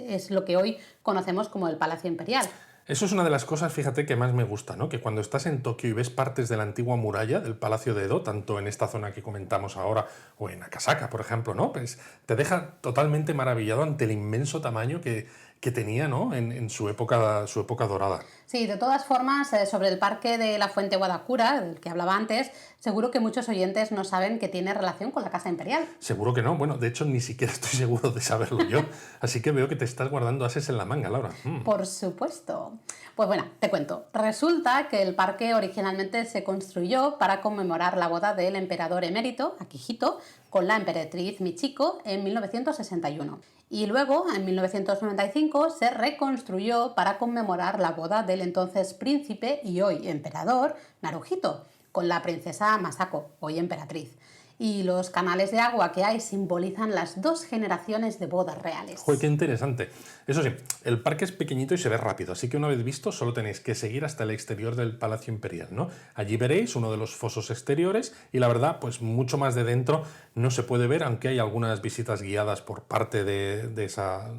es lo que hoy conocemos como el Palacio Imperial. Eso es una de las cosas, fíjate, que más me gusta, ¿no? Que cuando estás en Tokio y ves partes de la antigua muralla del Palacio de Edo, tanto en esta zona que comentamos ahora o en Akasaka, por ejemplo, ¿no? Pues te deja totalmente maravillado ante el inmenso tamaño que tenía, ¿no? En su época dorada. Sí, de todas formas, sobre el parque de la Fuente Guadacura, del que hablaba antes, seguro que muchos oyentes no saben que tiene relación con la Casa Imperial. Seguro que no. Bueno, de hecho, ni siquiera estoy seguro de saberlo yo. Así que veo que te estás guardando ases en la manga, Laura. Por supuesto. Pues bueno, te cuento. Resulta que el parque originalmente se construyó para conmemorar la boda del emperador emérito, Akihito, con la emperatriz Michiko en 1961. Y luego, en 1995, se reconstruyó para conmemorar la boda del entonces príncipe y hoy emperador Naruhito, con la princesa Masako, hoy emperatriz. Y los canales de agua que hay simbolizan las dos generaciones de bodas reales. ¡Joder, qué interesante! Eso sí, el parque es pequeñito y se ve rápido, así que una vez visto solo tenéis que seguir hasta el exterior del Palacio Imperial, ¿no? Allí veréis uno de los fosos exteriores y la verdad, pues mucho más de dentro no se puede ver, aunque hay algunas visitas guiadas por parte de esa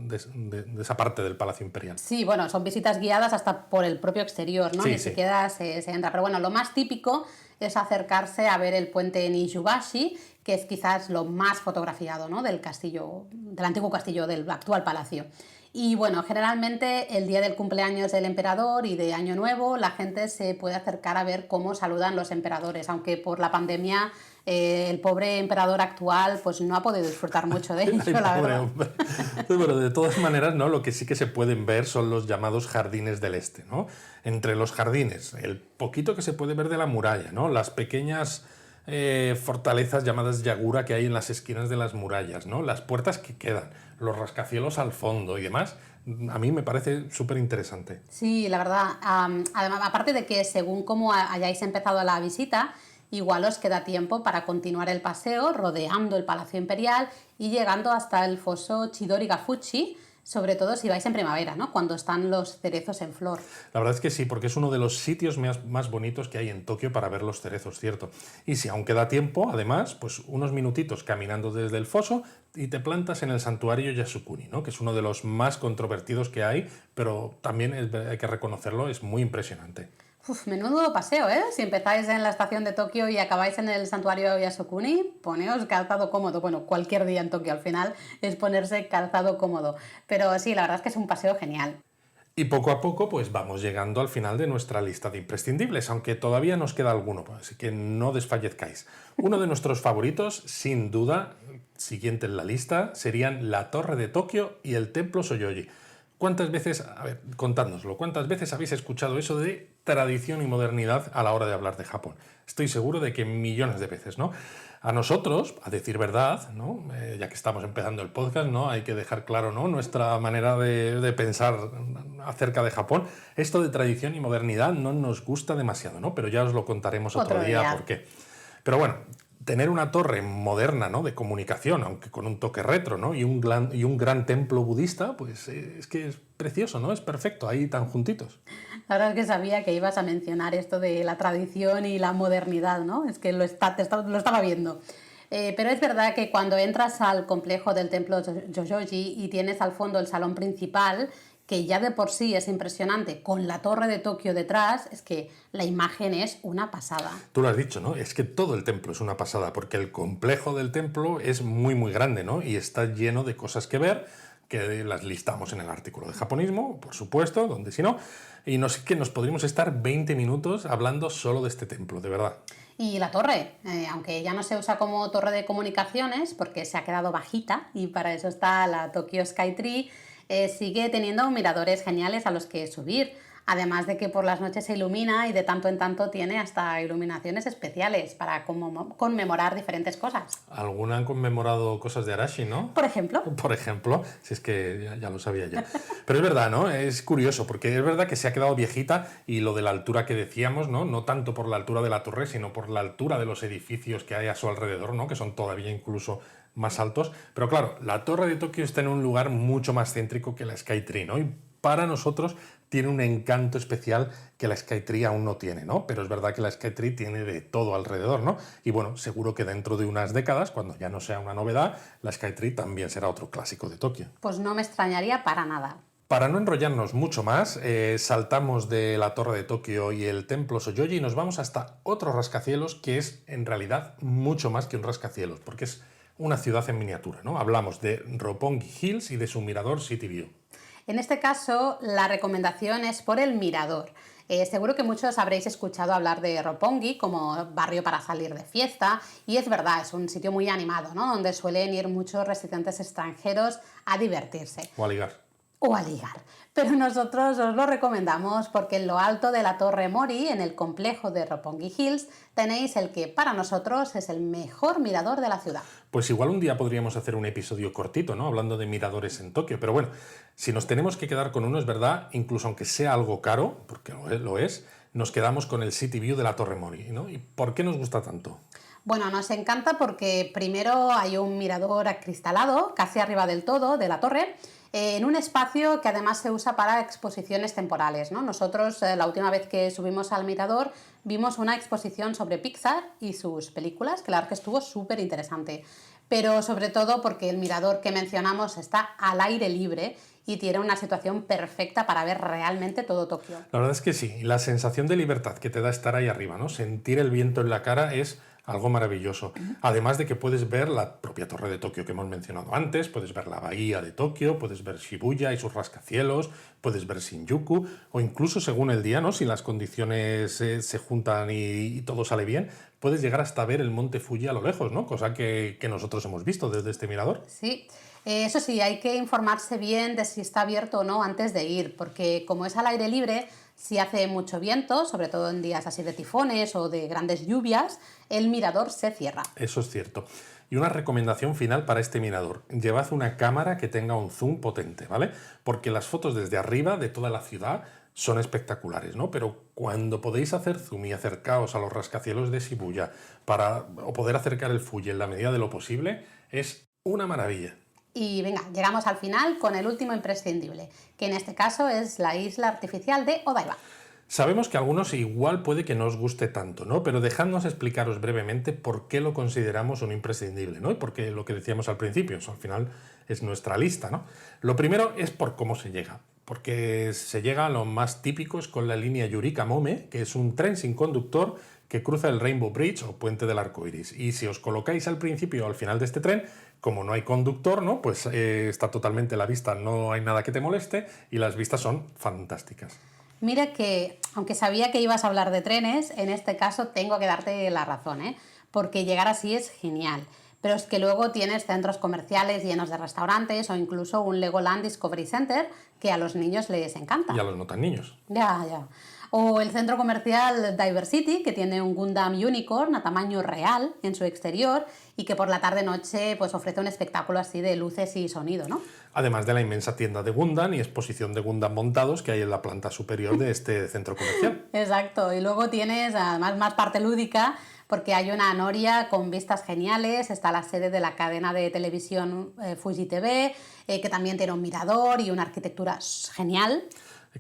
parte del Palacio Imperial. Sí, bueno, son visitas guiadas hasta por el propio exterior, ¿no? Sí, Ni sí. siquiera se entra. Pero bueno, lo más típico es acercarse a ver el puente Nijubashi, que es quizás lo más fotografiado, ¿no? Del castillo, del antiguo castillo, del actual palacio. Y bueno, generalmente el día del cumpleaños del emperador y de Año Nuevo la gente se puede acercar a ver cómo saludan los emperadores, aunque por la pandemia el pobre emperador actual pues no ha podido disfrutar mucho de ello, Ay, la pobre verdad. hombre. Pues bueno, de todas maneras, ¿no? Lo que sí que se pueden ver son los llamados jardines del este, ¿no? Entre los jardines, el poquito que se puede ver de la muralla, ¿no? Las pequeñas fortalezas llamadas yagura que hay en las esquinas de las murallas, ¿no? Las puertas que quedan, los rascacielos al fondo y demás, a mí me parece súper interesante. Sí, la verdad. Además, aparte de que según cómo hayáis empezado la visita, igual os queda tiempo para continuar el paseo rodeando el Palacio Imperial y llegando hasta el foso Chidori Gafuchi, sobre todo si vais en primavera, ¿no? Cuando están los cerezos en flor. La verdad es que sí, porque es uno de los sitios más bonitos que hay en Tokio para ver los cerezos, cierto. Y si aún queda tiempo, además, pues unos minutitos caminando desde el foso y te plantas en el santuario Yasukuni, ¿no? Que es uno de los más controvertidos que hay, pero también hay que reconocerlo, es muy impresionante. Uf, menudo paseo, ¿eh? Si empezáis en la estación de Tokio y acabáis en el santuario Yasukuni, poneos calzado cómodo. Bueno, cualquier día en Tokio al final es ponerse calzado cómodo. Pero sí, la verdad es que es un paseo genial. Y poco a poco, pues vamos llegando al final de nuestra lista de imprescindibles, aunque todavía nos queda alguno, así que no desfallezcáis. Uno de nuestros favoritos, sin duda, siguiente en la lista, serían la Torre de Tokio y el Templo Soyoji. ¿Cuántas veces, a ver, contádnoslo, cuántas veces habéis escuchado eso de tradición y modernidad a la hora de hablar de Japón? Estoy seguro de que millones de veces, ¿no? A nosotros, a decir verdad, ¿no? Ya que estamos empezando el podcast, ¿no? Hay que dejar claro, ¿no? Nuestra manera de pensar acerca de Japón. Esto de tradición y modernidad no nos gusta demasiado, ¿no? Pero ya os lo contaremos otro día por qué. Pero bueno, tener una torre moderna, ¿no? De comunicación, aunque con un toque retro, ¿no? Y un gran templo budista, pues es que es precioso, ¿no? Es perfecto, ahí tan juntitos. La verdad es que sabía que ibas a mencionar esto de la tradición y la modernidad, ¿no? Es que lo estaba viendo. Pero es verdad que cuando entras al complejo del templo Jojoji y tienes al fondo el salón principal, que ya de por sí es impresionante, con la torre de Tokio detrás, es que la imagen es una pasada. Tú lo has dicho, ¿no? Es que todo el templo es una pasada, porque el complejo del templo es muy, muy grande, ¿no? Y está lleno de cosas que ver, que las listamos en el artículo de japonismo, por supuesto, donde si no, y no sé que nos podríamos estar 20 minutos hablando solo de este templo, de verdad. Y la torre, aunque ya no se usa como torre de comunicaciones, porque se ha quedado bajita, y para eso está la Tokyo Skytree, sigue teniendo miradores geniales a los que subir, además de que por las noches se ilumina y de tanto en tanto tiene hasta iluminaciones especiales para conmemorar diferentes cosas. Alguna han conmemorado cosas de Arashi, ¿no? Por ejemplo. Por ejemplo, si es que ya lo sabía ya. Pero es verdad, ¿no? Es curioso, porque es verdad que se ha quedado viejita y lo de la altura que decíamos, ¿no? No tanto por la altura de la torre, sino por la altura de los edificios que hay a su alrededor, ¿no? Que son todavía incluso más altos. Pero claro, la torre de Tokio está en un lugar mucho más céntrico que la Skytree, ¿no? Y para nosotros tiene un encanto especial que la Skytree aún no tiene, ¿no? Pero es verdad que la Skytree tiene de todo alrededor, ¿no? Y bueno, seguro que dentro de unas décadas, cuando ya no sea una novedad, la Skytree también será otro clásico de Tokio. Pues no me extrañaría para nada. Para no enrollarnos mucho más, saltamos de la Torre de Tokio y el Templo Soyoji y nos vamos hasta otro rascacielos que es en realidad mucho más que un rascacielos, porque es una ciudad en miniatura, ¿no? Hablamos de Roppongi Hills y de su mirador City View. En este caso, la recomendación es por el mirador. Seguro que muchos habréis escuchado hablar de Roppongi como barrio para salir de fiesta, y es verdad, es un sitio muy animado, ¿no? Donde suelen ir muchos residentes extranjeros a divertirse. O a ligar. O a ligar. Pero nosotros os lo recomendamos porque en lo alto de la Torre Mori, en el complejo de Roppongi Hills, tenéis el que para nosotros es el mejor mirador de la ciudad. Pues igual un día podríamos hacer un episodio cortito, ¿no? Hablando de miradores en Tokio. Pero bueno, si nos tenemos que quedar con uno, es verdad, incluso aunque sea algo caro, porque lo es, nos quedamos con el City View de la Torre Mori, ¿no? ¿Y por qué nos gusta tanto? Bueno, nos encanta porque primero hay un mirador acristalado, casi arriba del todo, de la torre, en un espacio que además se usa para exposiciones temporales, ¿no? Nosotros la última vez que subimos al mirador vimos una exposición sobre Pixar y sus películas, que la verdad que estuvo súper interesante. Pero sobre todo porque el mirador que mencionamos está al aire libre y tiene una situación perfecta para ver realmente todo Tokio. La verdad es que sí, la sensación de libertad que te da estar ahí arriba, ¿no? Sentir el viento en la cara es algo maravilloso. Además de que puedes ver la propia Torre de Tokio que hemos mencionado antes, puedes ver la bahía de Tokio, puedes ver Shibuya y sus rascacielos, puedes ver Shinjuku, o incluso según el día, ¿no? Si las condiciones se juntan y todo sale bien, puedes llegar hasta ver el monte Fuji a lo lejos, ¿no? Cosa que nosotros hemos visto desde este mirador. Sí. Eso sí, hay que informarse bien de si está abierto o no antes de ir, porque como es al aire libre, si hace mucho viento, sobre todo en días así de tifones o de grandes lluvias, el mirador se cierra. Eso es cierto. Y una recomendación final para este mirador. Llevad una cámara que tenga un zoom potente, ¿vale? Porque las fotos desde arriba de toda la ciudad son espectaculares, ¿no? Pero cuando podéis hacer zoom y acercaos a los rascacielos de Shibuya o poder acercar el Fuji en la medida de lo posible, es una maravilla. Y venga, llegamos al final con el último imprescindible, que en este caso es la isla artificial de Odaiba. Sabemos que a algunos igual puede que no os guste tanto, ¿no? Pero dejadnos explicaros brevemente por qué lo consideramos un imprescindible, ¿no? Y porque lo que decíamos al principio, eso al final es nuestra lista, ¿no? Lo primero es por cómo se llega, porque se llega a lo más típico es con la línea Yurika-Mome, que es un tren sin conductor que cruza el Rainbow Bridge o Puente del Arco Iris. Y si os colocáis al principio o al final de este tren, como no hay conductor, ¿no? Pues está totalmente la vista, no hay nada que te moleste y las vistas son fantásticas. Mira que, aunque sabía que ibas a hablar de trenes, en este caso tengo que darte la razón, ¿eh? Porque llegar así es genial. Pero es que luego tienes centros comerciales llenos de restaurantes o incluso un Legoland Discovery Center que a los niños les encanta. Y a los no tan niños. Ya. O el centro comercial Diversity, que tiene un Gundam Unicorn a tamaño real en su exterior y que por la tarde-noche pues, ofrece un espectáculo así de luces y sonido, ¿no? Además de la inmensa tienda de Gundam y exposición de Gundam montados que hay en la planta superior de este centro comercial. Exacto. Y luego tienes además más parte lúdica porque hay una noria con vistas geniales, está la sede de la cadena de televisión Fuji TV, que también tiene un mirador y una arquitectura genial.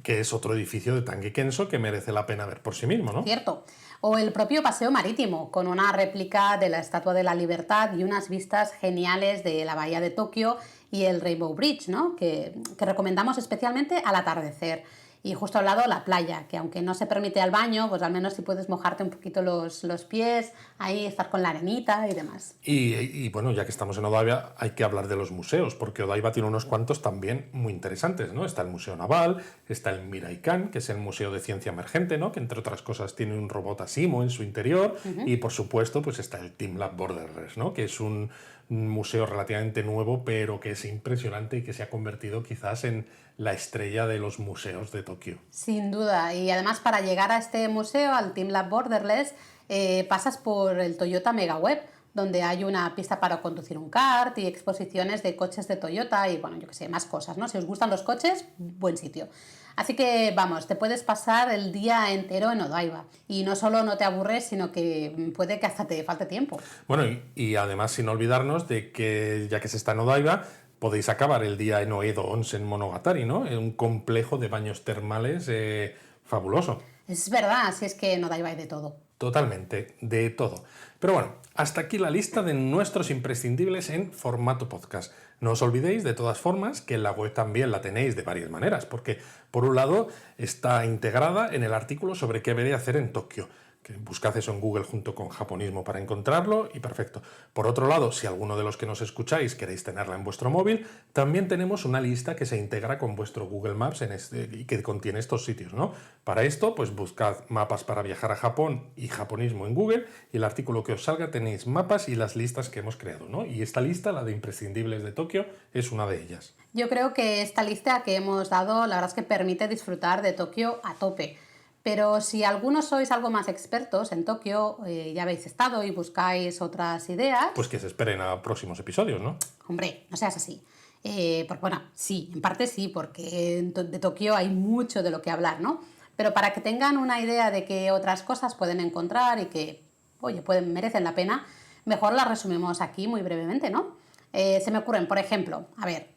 Que es otro edificio de Tange Kenso que merece la pena ver por sí mismo, ¿no? Cierto. O el propio paseo marítimo, con una réplica de la Estatua de la Libertad y unas vistas geniales de la bahía de Tokio y el Rainbow Bridge, ¿no? que recomendamos especialmente al atardecer. Y justo al lado la playa, que aunque no se permite al baño, pues al menos si puedes mojarte un poquito los pies, ahí estar con la arenita y demás. Y bueno, ya que estamos en Odaiba, hay que hablar de los museos, porque Odaiba tiene unos cuantos también muy interesantes, ¿no? Está el Museo Naval, está el Mirai-kan, que es el Museo de Ciencia Emergente, ¿no? Que entre otras cosas tiene un robot Asimo en su interior, y por supuesto pues está el TeamLab Borderless, ¿no? Que es un museo relativamente nuevo, pero que es impresionante y que se ha convertido quizás en la estrella de los museos de Tokio. Sin duda, y además para llegar a este museo, al TeamLab Borderless, pasas por el Toyota MegaWeb, donde hay una pista para conducir un kart y exposiciones de coches de Toyota y, bueno, yo qué sé, más cosas, ¿no? Si os gustan los coches, buen sitio. Así que, vamos, te puedes pasar el día entero en Odaiba. Y no solo no te aburres, sino que puede que hasta te falte tiempo. Bueno, y además sin olvidarnos de que, ya que se está en Odaiba, podéis acabar el día en Oedo Onsen Monogatari, ¿no? En un complejo de baños termales fabuloso. Es verdad, si es que en Odaiba hay de todo. Totalmente, de todo. Pero bueno, hasta aquí la lista de nuestros imprescindibles en formato podcast. No os olvidéis, de todas formas, que en la web también la tenéis de varias maneras, porque por un lado está integrada en el artículo sobre qué debería hacer en Tokio. Que buscad eso en Google junto con japonismo para encontrarlo y perfecto. Por otro lado, si alguno de los que nos escucháis queréis tenerla en vuestro móvil, también tenemos una lista que se integra con vuestro Google Maps y que contiene estos sitios, ¿no? Para esto, pues buscad mapas para viajar a Japón y japonismo en Google y el artículo que os salga tenéis mapas y las listas que hemos creado, ¿no? Y esta lista, la de imprescindibles de Tokio, es una de ellas. Yo creo que esta lista que hemos dado, la verdad es que permite disfrutar de Tokio a tope. Pero si algunos sois algo más expertos en Tokio, ya habéis estado y buscáis otras ideas... Pues que se esperen a próximos episodios, ¿no? Hombre, no seas así. Bueno, sí, en parte sí, porque de Tokio hay mucho de lo que hablar, ¿no? Pero para que tengan una idea de qué otras cosas pueden encontrar y que, oye, merecen la pena, mejor las resumimos aquí muy brevemente, ¿no? Se me ocurren, por ejemplo, a ver,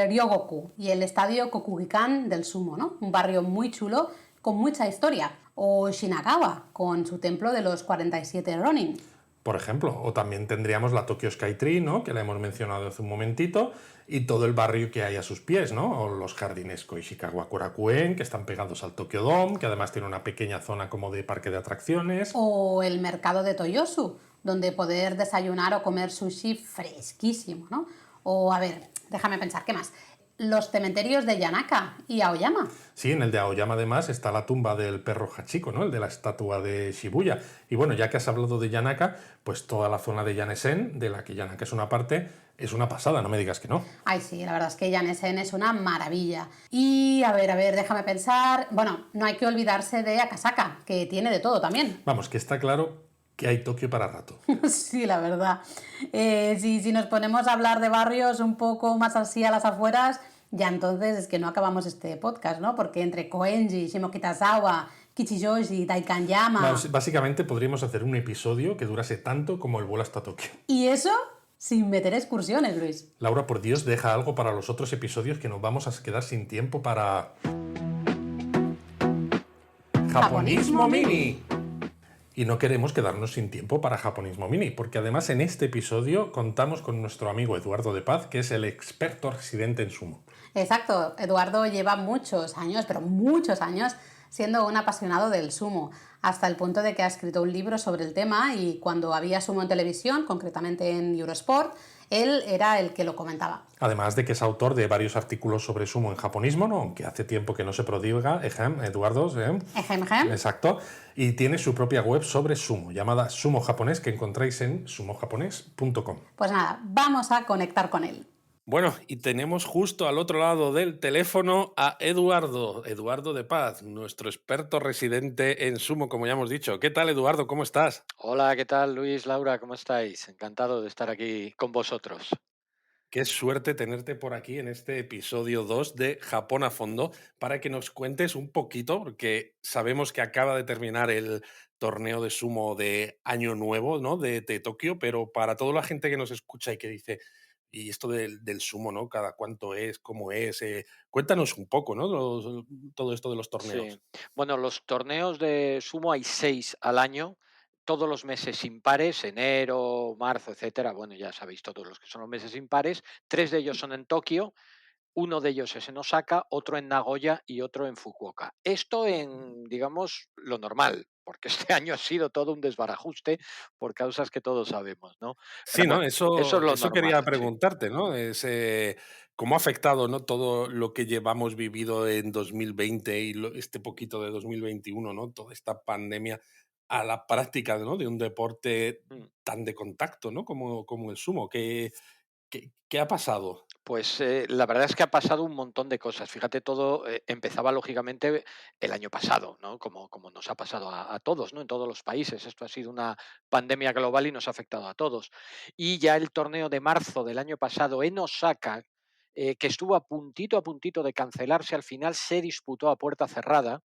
Ryogoku y el estadio Kokugikan del Sumo, ¿no? Un barrio muy chulo con mucha historia, o Shinagawa, con su templo de los 47 Ronin. Por ejemplo, o también tendríamos la Tokyo Skytree, ¿no? Que la hemos mencionado hace un momentito, y todo el barrio que hay a sus pies, ¿no? O los jardines Koishikawa Korakuen, que están pegados al Tokyo Dome, que además tiene una pequeña zona como de parque de atracciones. O el mercado de Toyosu, donde poder desayunar o comer sushi fresquísimo, ¿no? O, a ver, déjame pensar, ¿qué más? Los cementerios de Yanaka y Aoyama. Sí, en el de Aoyama además está la tumba del perro Hachiko, ¿no? El de la estatua de Shibuya. Y bueno, ya que has hablado de Yanaka, pues toda la zona de Yanesen, de la que Yanaka es una parte, es una pasada, no me digas que no. Ay, sí, la verdad es que Yanesen es una maravilla. Y a ver, déjame pensar. Bueno, no hay que olvidarse de Akasaka, que tiene de todo también. Vamos, que está claro que hay Tokio para rato. Sí, la verdad. Si nos ponemos a hablar de barrios un poco más así a las afueras, ya entonces es que no acabamos este podcast, ¿no? Porque entre Koenji, Shimokitazawa, Kichijoji, Daikanyama... Básicamente podríamos hacer un episodio que durase tanto como el vuelo hasta Tokio. Y eso sin meter excursiones, Luis. Laura, por Dios, deja algo para los otros episodios que nos vamos a quedar sin tiempo para... ¡Japonismo Mini! Y no queremos quedarnos sin tiempo para Japonismo Mini, porque además en este episodio contamos con nuestro amigo Eduardo de Paz, que es el experto residente en sumo. Exacto, Eduardo lleva muchos años, pero muchos años, siendo un apasionado del sumo, hasta el punto de que ha escrito un libro sobre el tema y cuando había sumo en televisión, concretamente en Eurosport, Él era el que lo comentaba. Además de que es autor de varios artículos sobre sumo en japonismo, ¿no? Aunque hace tiempo que no se prodiga, Eduardo, Ejem, ejem. exacto, y tiene su propia web sobre sumo, llamada Sumo Japonés, que encontráis en sumojaponés.com. Pues nada, vamos a conectar con él. Bueno, y tenemos justo al otro lado del teléfono a Eduardo de Paz, nuestro experto residente en sumo, como ya hemos dicho. ¿Qué tal, Eduardo? ¿Cómo estás? Hola, ¿qué tal Luis, Laura? ¿Cómo estáis? Encantado de estar aquí con vosotros. Qué suerte tenerte por aquí en este episodio 2 de Japón a fondo para que nos cuentes un poquito, porque sabemos que acaba de terminar el torneo de sumo de Año Nuevo, ¿no? De Tokio, pero para toda la gente que nos escucha y que dice, y esto del sumo, ¿no? Cada cuánto es, cómo es, cuéntanos un poco, ¿no? Todo esto de los Sí. torneos. Bueno, los torneos de sumo hay 6 al año, todos los meses impares, enero, marzo, etcétera. Bueno, ya sabéis todos los que son los meses impares. 3 de ellos son en Tokio. Uno de ellos es en Osaka, otro en Nagoya y otro en Fukuoka. Esto en, digamos, lo normal, porque este año ha sido todo un desbarajuste por causas que todos sabemos, ¿no? Sí, Pero ¿no? bueno, eso es lo Eso quería normal, sí. preguntarte, ¿no? ¿Cómo ha afectado, ¿no? Todo lo que llevamos vivido en 2020 y este poquito de 2021, ¿no? Toda esta pandemia a la práctica, ¿no? De un deporte Mm. tan de contacto, ¿no? Como el sumo. ¿Qué ha pasado? Pues la verdad es que ha pasado un montón de cosas. Fíjate, todo empezaba lógicamente el año pasado, ¿no? Como nos ha pasado a todos, ¿no? En todos los países. Esto ha sido una pandemia global y nos ha afectado a todos. Y ya el torneo de marzo del año pasado en Osaka, que estuvo a puntito de cancelarse, al final se disputó a puerta cerrada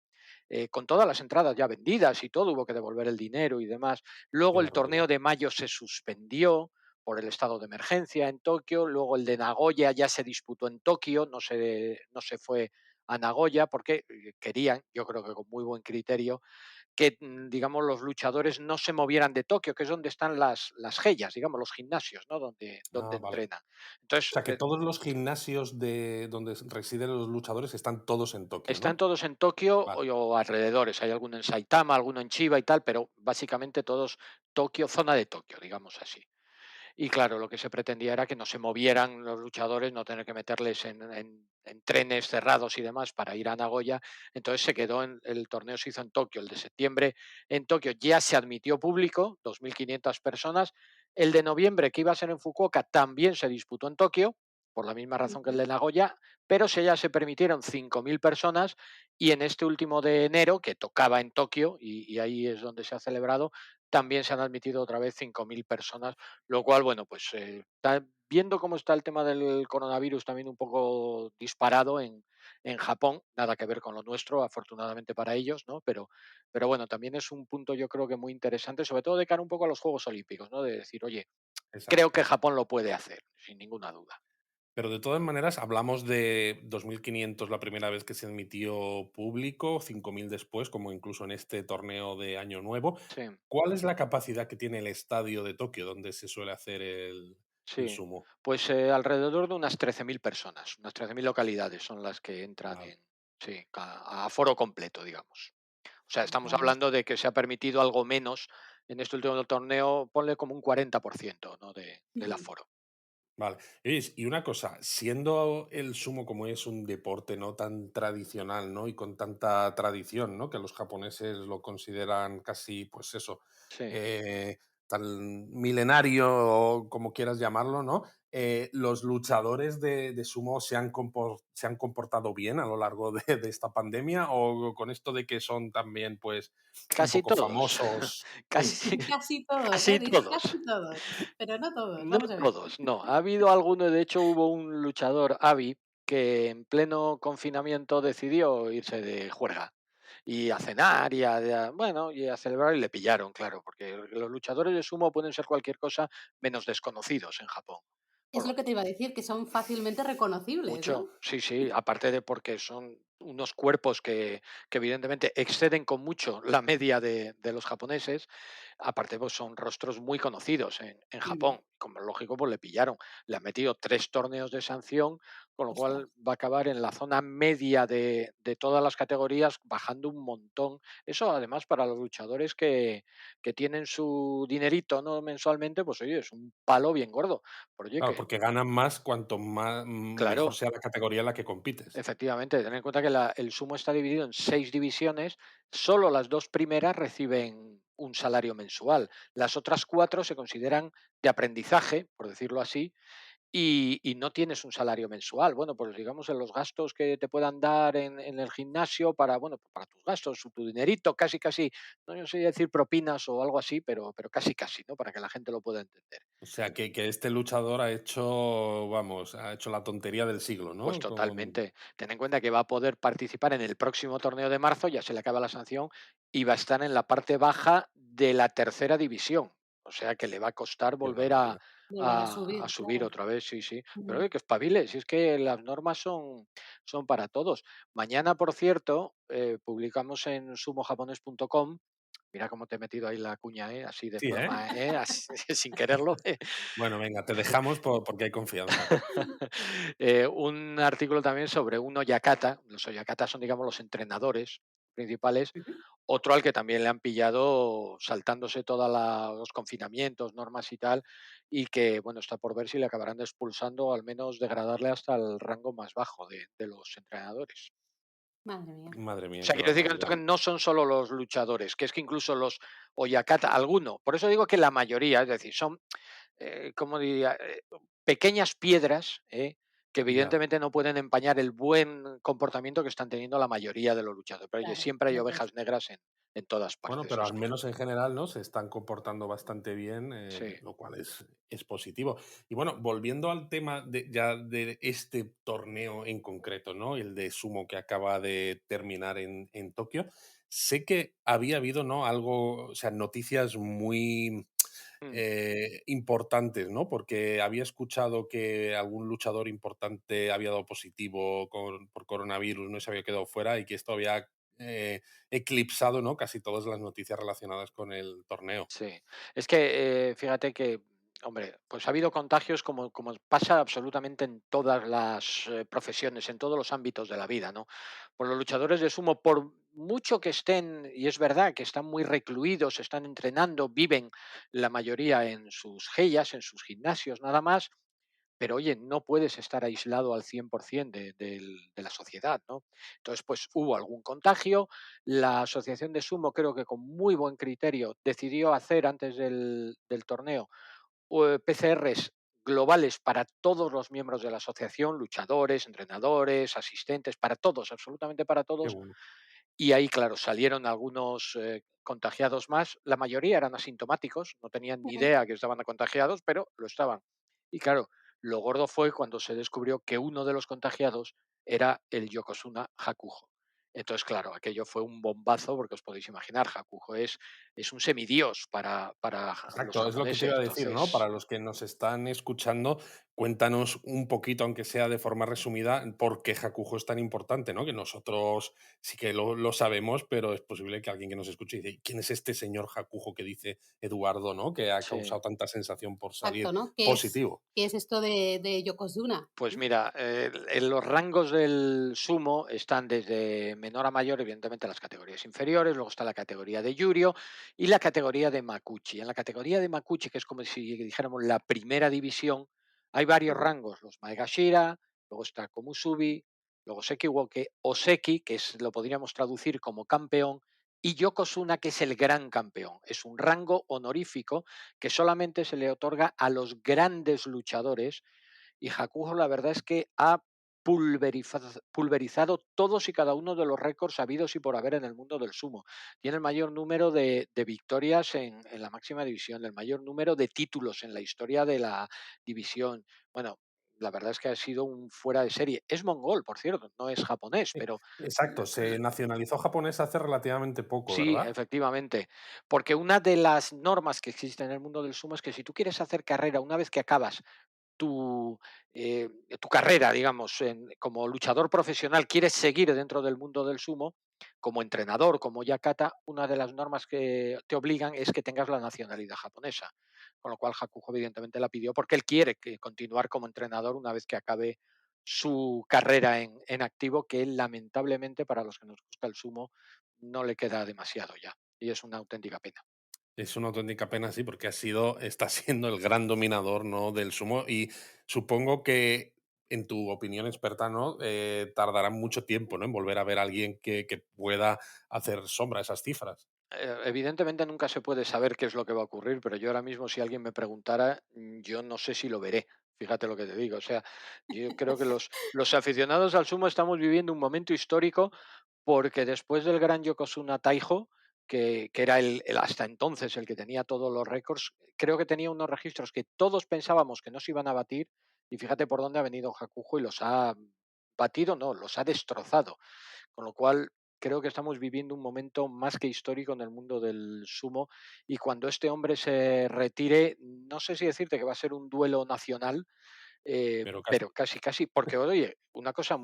con todas las entradas ya vendidas y todo, hubo que devolver el dinero y demás. Qué Luego el barbaridad. torneo de mayo se suspendió por el estado de emergencia en Tokio, luego el de Nagoya ya se disputó en Tokio, no se fue a Nagoya porque querían, yo creo que con muy buen criterio, que, digamos, los luchadores no se movieran de Tokio, que es donde están las gellas, digamos, los gimnasios, ¿no? Donde Ah, vale. entrenan. O Entonces, sea, que todos los gimnasios de donde residen los luchadores están todos en Tokio, están ¿no? todos en Tokio Vale. o alrededores. Hay alguno en Saitama, alguno en Chiba y tal, pero básicamente todos Tokio, zona de Tokio, digamos así. Y claro, lo que se pretendía era que no se movieran los luchadores, no tener que meterles en trenes cerrados y demás para ir a Nagoya. Entonces se quedó el torneo se hizo en Tokio, el de septiembre en Tokio ya se admitió público, 2.500 personas. El de noviembre, que iba a ser en Fukuoka, también se disputó en Tokio, por la misma razón que el Ujú. de Nagoya, pero ya se permitieron 5.000 personas y en este último de enero, que tocaba en Tokio, y ahí es donde se ha celebrado, también se han admitido otra vez 5.000 personas, lo cual, bueno, pues viendo cómo está el tema del coronavirus también un poco disparado en Japón, nada que ver con lo nuestro, afortunadamente para ellos, ¿no? Pero bueno, también es un punto yo creo que muy interesante, sobre todo de cara un poco a los Juegos Olímpicos, ¿no? De decir, oye, creo que Exacto. Japón lo puede hacer, sin ninguna duda. Pero de todas maneras, hablamos de 2.500 la primera vez que se admitió público, 5.000 después, como incluso en este torneo de Año Nuevo. Sí, ¿Cuál es la capacidad que tiene el estadio de Tokio donde se suele hacer el sí. sumo? Pues alrededor de unas 13.000 personas, unas 13.000 localidades son las que entran Vale. sí, a foro completo, digamos. O sea, estamos Vamos. hablando de que se ha permitido algo menos en este último torneo, ponle como un 40%, ¿no? Del Ujú. aforo. Vale. Y una cosa, siendo el sumo como es un deporte no tan tradicional, ¿no? Y con tanta tradición, ¿no? Que los japoneses lo consideran casi, pues eso, Sí. eh, tan milenario, o como quieras llamarlo, ¿no? Los luchadores de sumo se han comportado bien a lo largo de esta pandemia, o con esto de que son también, pues, un Casi poco todos. famosos. Sí. Casi, Casi todos, casi dice todos. casi todos, pero no todos. No Vamos a ver. todos, no. Ha habido alguno, de hecho, hubo un luchador, Avi, que en pleno confinamiento decidió irse de juerga y a cenar bueno, y a celebrar y le pillaron, claro, porque los luchadores de sumo pueden ser cualquier cosa menos desconocidos en Japón. Es Por lo que te iba a decir, que son fácilmente reconocibles, Mucho, ¿no? sí, sí, aparte de porque son unos cuerpos que evidentemente exceden con mucho la media de los japoneses, aparte pues son rostros muy conocidos en Mm. Japón. como es lógico, pues le pillaron. Le han metido 3 torneos de sanción, con lo Ostras. cual va a acabar en la zona media de todas las categorías, bajando un montón. Eso, además, para los luchadores que tienen su dinerito, ¿no?, mensualmente, pues oye, es un palo bien gordo. Pero oye, Claro, que porque ganan más cuanto más mejor claro, sea la categoría en la que compites. efectivamente, ten en cuenta que el sumo está dividido en 6 divisiones, solo las 2 primeras reciben un salario mensual. Las otras 4 se consideran de aprendizaje, por decirlo así, y no tienes un salario mensual. Bueno, pues digamos en los gastos que te puedan dar en el gimnasio para, bueno, pues para tus gastos, tu dinerito, casi, casi, no sé decir propinas o algo así, pero casi, casi, ¿no? Para que la gente lo pueda entender. O sea, que este luchador ha hecho, vamos, ha hecho la tontería del siglo, Pues ¿no? Con totalmente. Ten en cuenta que va a poder participar en el próximo torneo de marzo, ya se le acaba la sanción, y va a estar en la parte baja de la tercera división. O sea que le va a costar qué volver barbaridad. Volver a a subir, subir claro. otra vez, sí, sí. Pero Ujú. oye, que espabile, si es que las normas son para todos. Mañana, por cierto, publicamos en sumojapones.com. Mira cómo te he metido ahí la cuña, así de Sí, ¿eh? forma, así, sin quererlo. Bueno, venga, te dejamos porque hay confianza. Un artículo también sobre un Oyakata. Los Oyakatas son, digamos, los entrenadores principales. Ujú. Otro al que también le han pillado saltándose todos los confinamientos, normas y tal, y que, bueno, está por ver si le acabarán expulsando o al menos degradarle hasta el rango más bajo de los entrenadores. Madre mía. Madre O mía, sea, qué quiero decir que barbaridad. entonces no son solo los luchadores, que es que incluso los Oyakata, alguno, por eso digo que la mayoría, es decir, son, ¿cómo diría? Pequeñas piedras, que Ya. evidentemente no pueden empañar el buen comportamiento que están teniendo la mayoría de los luchadores. Pero oye, Claro, siempre hay lo que es. ovejas negras en todas Bueno, partes, pero al eso menos en general, ¿no? Se están comportando bastante bien, sí. lo cual es positivo. Y bueno, volviendo al tema ya de este torneo en concreto, ¿no? El de sumo que acaba de terminar en Tokio. Sé que había habido, ¿no? Algo, o sea, noticias muy Mm, importantes, ¿no? Porque había escuchado que algún luchador importante había dado positivo por coronavirus, no se había quedado fuera y que esto había eclipsado, ¿no? Casi todas las noticias relacionadas con el torneo. sí. Es que, fíjate que, hombre, pues ha habido contagios como pasa absolutamente en todas las, profesiones, en todos los ámbitos de la vida, ¿no? Por los luchadores de sumo, por mucho que estén, y es verdad que están muy recluidos, están entrenando, viven la mayoría en sus gellas, en sus gimnasios, nada más, pero oye, no puedes estar aislado al 100% de la sociedad, ¿no? Entonces, pues hubo algún contagio. La Asociación de Sumo, creo que con muy buen criterio, decidió hacer antes del torneo PCRs globales para todos los miembros de la asociación, luchadores, entrenadores, asistentes, para todos, absolutamente para Qué todos. bueno. Y ahí, claro, salieron algunos contagiados más. La mayoría eran asintomáticos, no tenían ni Ujú. idea que estaban contagiados, pero lo estaban. Y claro, lo gordo fue cuando se descubrió que uno de los contagiados era el Yokozuna Hakuho. Entonces, claro, aquello fue un bombazo, porque os podéis imaginar, Hakuho es un semidios para los Exacto, es lo que te japoneses. iba a decir, ¿no? Entonces, Para los que nos están escuchando, cuéntanos un poquito, aunque sea de forma resumida, por qué Hakujo es tan importante, ¿no? Que nosotros sí que lo sabemos, pero es posible que alguien que nos escuche dice, ¿quién es este señor Hakujo que dice Eduardo, ¿no? Que ha sí. causado tanta sensación por Exacto, salir ¿no? positivo. Qué es esto de Yokozuna? Pues ¿No? mira, en los rangos del sumo están desde menor a mayor, evidentemente las categorías inferiores, luego está la categoría de Yurio y la categoría de Makuchi. En la categoría de Makuchi, que es como si dijéramos la primera división, hay varios Ujú. rangos, los Maegashira, luego está Komusubi, luego Sekiwoke, Oseki, lo podríamos traducir como campeón, y Yokozuna, que es el gran campeón. Es un rango honorífico que solamente se le otorga a los grandes luchadores y Hakuho la verdad es que ha pulverizado todos y cada uno de los récords habidos y por haber en el mundo del sumo. Tiene el mayor número de victorias en la máxima división, el mayor número de títulos en la historia de la división. Bueno, la verdad es que ha sido un fuera de serie. Es mongol, por cierto, no es japonés, Sí, pero exacto, se nacionalizó japonés hace relativamente poco, sí, ¿verdad? efectivamente. Porque una de las normas que existen en el mundo del sumo es que si tú quieres hacer carrera una vez que acabas tu, eh, tu carrera, digamos, como luchador profesional, quieres seguir dentro del mundo del sumo, como entrenador, como Yakata, una de las normas que te obligan es que tengas la nacionalidad japonesa. con lo cual Hakuho evidentemente la pidió porque él quiere que continuar como entrenador una vez que acabe su carrera en activo, que lamentablemente para los que nos gusta el sumo no le queda demasiado ya, y es una auténtica pena. Es una auténtica pena, sí, porque está siendo el gran dominador, ¿no?, del sumo y supongo que, en tu opinión experta, ¿no?, tardará mucho tiempo, ¿no?, en volver a ver a alguien que pueda hacer sombra a esas cifras. Evidentemente nunca se puede saber qué es lo que va a ocurrir, pero yo ahora mismo si alguien me preguntara, yo no sé si lo veré. Fíjate lo que te digo. O sea, yo creo que los aficionados al sumo estamos viviendo un momento histórico porque después del gran Yokozuna Taijo, que era el hasta entonces el que tenía todos los récords, creo que tenía unos registros que todos pensábamos que no se iban a batir y fíjate por dónde ha venido Hakujo y los ha batido, no, los ha destrozado. Con lo cual, creo que estamos viviendo un momento más que histórico en el mundo del sumo y cuando este hombre se retire, no sé si decirte que va a ser un duelo nacional, Pero casi. pero casi, casi, porque oye, una cosa,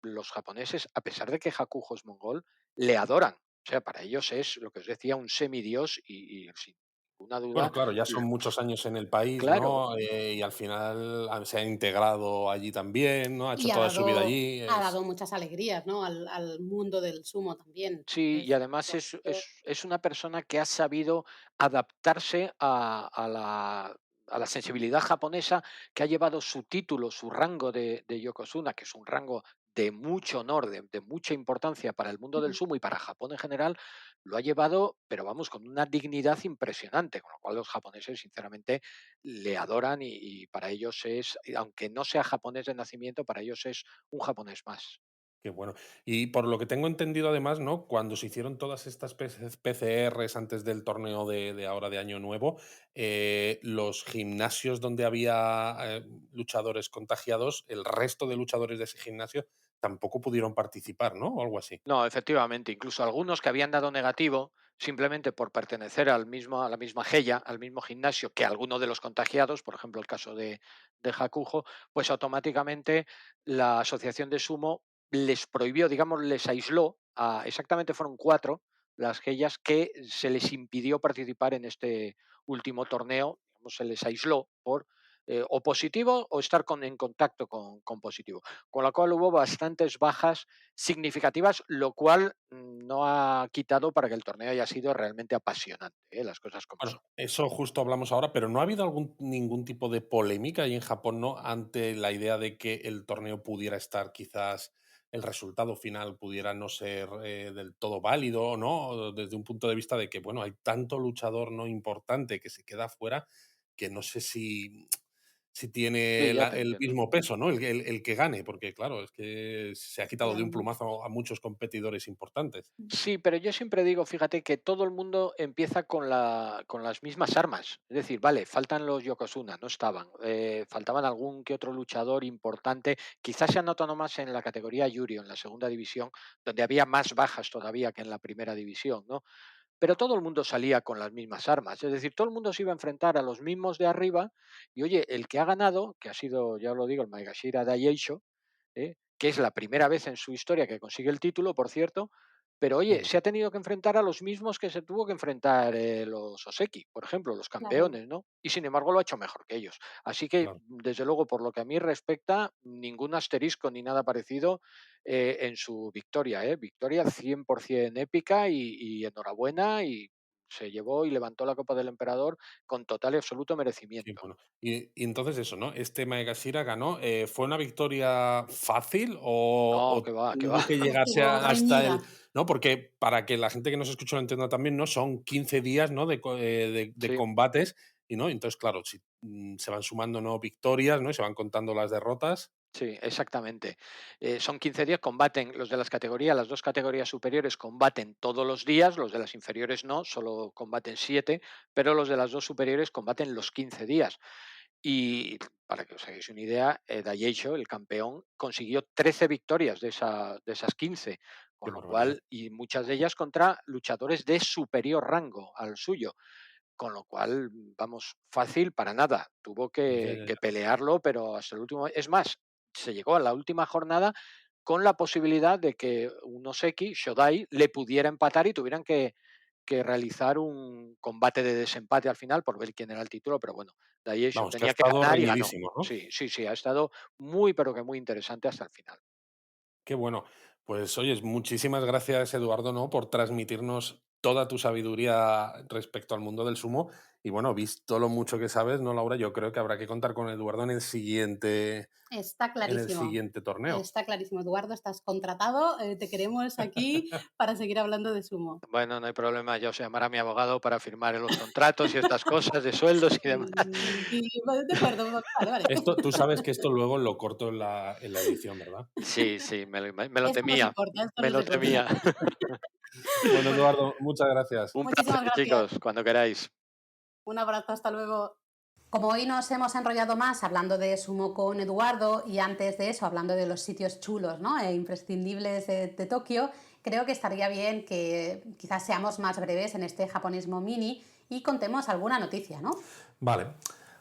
los japoneses, a pesar de que Hakuho es mongol, le adoran. O sea, para ellos es lo que os decía, un semidios y sin ninguna Bueno, duda, claro, ya son l- muchos años en el país, claro. ¿no?, y al final se ha integrado allí también, ¿no?, ha hecho Y toda su vida allí, ha dado muchas alegrías, ¿no? Al mundo del sumo también. Sí, y Entonces, además por eso es una persona que ha sabido adaptarse a la sensibilidad japonesa, que ha llevado su título, su rango de yokozuna, que es un rango de mucho honor, de mucha importancia para el mundo del mm, sumo y para Japón en general, lo ha llevado, pero vamos, con una dignidad impresionante, con lo cual los japoneses sinceramente le adoran y para ellos es, aunque no sea japonés de nacimiento, para ellos es un japonés más. qué bueno. Y por lo que tengo entendido, además, ¿no? Cuando se hicieron todas estas PCRs antes del torneo de ahora de Año Nuevo, los gimnasios donde había luchadores contagiados, el resto de luchadores de ese gimnasio tampoco pudieron participar, ¿no? O algo así. No, efectivamente, incluso algunos que habían dado negativo simplemente por pertenecer a la misma GEIA, al mismo gimnasio que alguno de los contagiados, por ejemplo el caso de Hakujo, pues automáticamente la asociación de sumo les prohibió, digamos, les aisló, exactamente fueron cuatro las GEIAs que se les impidió participar en este último torneo, digamos, se les aisló por o positivo o estar en contacto con positivo. Con lo cual hubo bastantes bajas significativas, lo cual no ha quitado para que el torneo haya sido realmente apasionante, las cosas como Bueno, son. eso justo hablamos ahora, pero ¿no ha habido ningún tipo de polémica ahí en Japón, ¿no? Ante la idea de que el torneo pudiera estar quizás el resultado final pudiera no ser del todo válido, ¿no? Desde un punto de vista de que, bueno, hay tanto luchador no importante que se queda fuera que no sé si Sí, tiene ya te el entiendo. mismo peso, ¿no? El que gane, porque claro, es que se ha quitado de un claro. plumazo a muchos competidores importantes. Sí, pero yo siempre digo, fíjate, que todo el mundo empieza con las mismas armas. Es decir, vale, faltan los Yokozuna, no estaban. Faltaban algún que otro luchador importante. Quizás se han notado más en la categoría Yuri, en la segunda división, donde había más bajas todavía que en la primera división, ¿no? Pero todo el mundo salía con las mismas armas. Es decir, todo el mundo se iba a enfrentar a los mismos de arriba. Y oye, el que ha ganado, que ha sido, ya lo digo, el Maegashira Daieisho, que es la primera vez en su historia que consigue el título, por cierto, pero oye, Mm, se ha tenido que enfrentar a los mismos que se tuvo que enfrentar los Oseki, por ejemplo, los Claro, campeones, ¿no? Y sin embargo lo ha hecho mejor que ellos. Así que, claro. desde luego, por lo que a mí respecta, ningún asterisco ni nada parecido en su victoria, ¿eh? Victoria 100% épica y enhorabuena y se llevó y levantó la Copa del Emperador con total y absoluto Qué merecimiento. bueno. Y entonces eso, ¿no? Este Maegashira ganó, ¿fue una victoria fácil o No, que va, que va. tuvo que llegarse estuvo hasta reñida. el no? Porque para que la gente que nos escucha lo entienda también, ¿no? Son 15 días, ¿no? De Sí. combates y, ¿no? Entonces, claro, si, se van sumando, ¿no? Victorias, ¿no? Y se van contando las derrotas. Sí, exactamente. Son 15 días, combaten los de las categorías, las dos categorías superiores combaten todos los días, los de las inferiores no, solo combaten 7, pero los de las dos superiores combaten los 15 días. Y para que os hagáis una idea, Daieisho, el campeón, consiguió 13 victorias de esas 15, Qué con lo barbaridad. cual, y muchas de ellas contra luchadores de superior rango al suyo. Con lo cual, vamos, fácil para nada. Tuvo Ya, ya, que ya. pelearlo, pero hasta el último. Es más, se llegó a la última jornada con la posibilidad de que un Oseki, Shodai, le pudiera empatar y tuvieran que realizar un combate de desempate al final por ver quién era el título, pero bueno, de ahí eso, Vamos, que ha tenía que estado ganar y ganó. reñidísimo, ¿no? Sí, sí, sí, ha estado muy, pero que muy interesante hasta el final. Qué bueno. Pues oyes, muchísimas gracias, Eduardo, ¿no? Por transmitirnos toda tu sabiduría respecto al mundo del sumo. Y bueno, visto lo mucho que sabes, ¿no, Laura? Yo creo que habrá que contar con Eduardo Está en el clarísimo. siguiente torneo. Está clarísimo. Eduardo, estás contratado. Te queremos aquí para seguir hablando de sumo. Bueno, no hay problema, ya os llamará mi abogado para firmar los contratos y estas cosas de sueldos y demás. Bueno, de acuerdo, vale, vale. Esto, tú sabes que esto luego lo corto en la edición, ¿verdad? Sí, sí, me lo Esto no se temía, corta, esto me no lo se corta. temía. Bueno, Eduardo, muchas gracias. Un placer, Muchísimas gracias. chicos, cuando queráis. Un abrazo, hasta luego. Como hoy nos hemos enrollado más hablando de sumo con Eduardo y antes de eso hablando de los sitios chulos, ¿no? E imprescindibles de Tokio, creo que estaría bien que quizás seamos más breves en este japonismo mini y contemos alguna noticia, ¿no? Vale.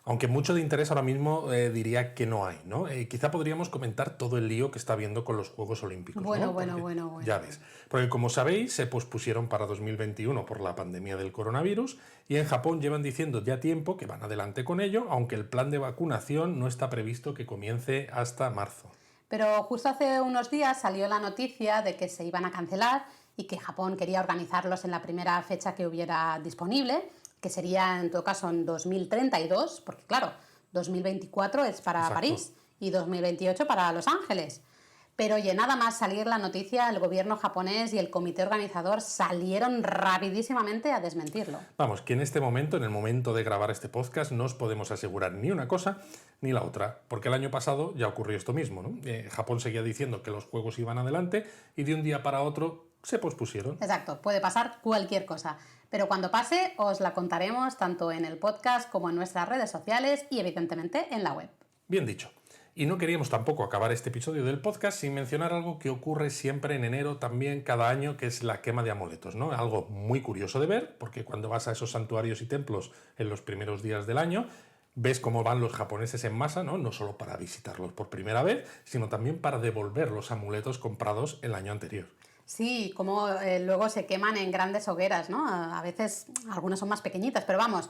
Aunque mucho de interés ahora mismo diría que no hay, ¿no? Quizá podríamos comentar todo el lío que está habiendo con los Juegos Olímpicos, Bueno, ¿no? bueno, Porque, bueno, bueno. ya ves. Porque como sabéis, se pospusieron para 2021 por la pandemia del coronavirus y en Japón llevan diciendo ya tiempo que van adelante con ello, aunque el plan de vacunación no está previsto que comience hasta marzo. Pero justo hace unos días salió la noticia de que se iban a cancelar y que Japón quería organizarlos en la primera fecha que hubiera disponible, que sería en todo caso en 2032, porque claro, 2024 es para Exacto. París y 2028 para Los Ángeles. Pero oye, nada más salir la noticia, el gobierno japonés y el comité organizador salieron rapidísimamente a desmentirlo. Vamos, que en este momento, en el momento de grabar este podcast, no os podemos asegurar ni una cosa ni la otra, porque el año pasado ya ocurrió esto mismo, ¿no? Japón seguía diciendo que los juegos iban adelante y de un día para otro se pospusieron. Exacto, puede pasar cualquier cosa. Pero cuando pase, os la contaremos tanto en el podcast como en nuestras redes sociales y evidentemente en la web. Bien dicho. Y no queríamos tampoco acabar este episodio del podcast sin mencionar algo que ocurre siempre en enero también cada año, que es la quema de amuletos, ¿no? Algo muy curioso de ver, porque cuando vas a esos santuarios y templos en los primeros días del año, ves cómo van los japoneses en masa, ¿no? No solo para visitarlos por primera vez, sino también para devolver los amuletos comprados el año anterior. Sí, como luego se queman en grandes hogueras, ¿no? A veces algunas son más pequeñitas, pero vamos,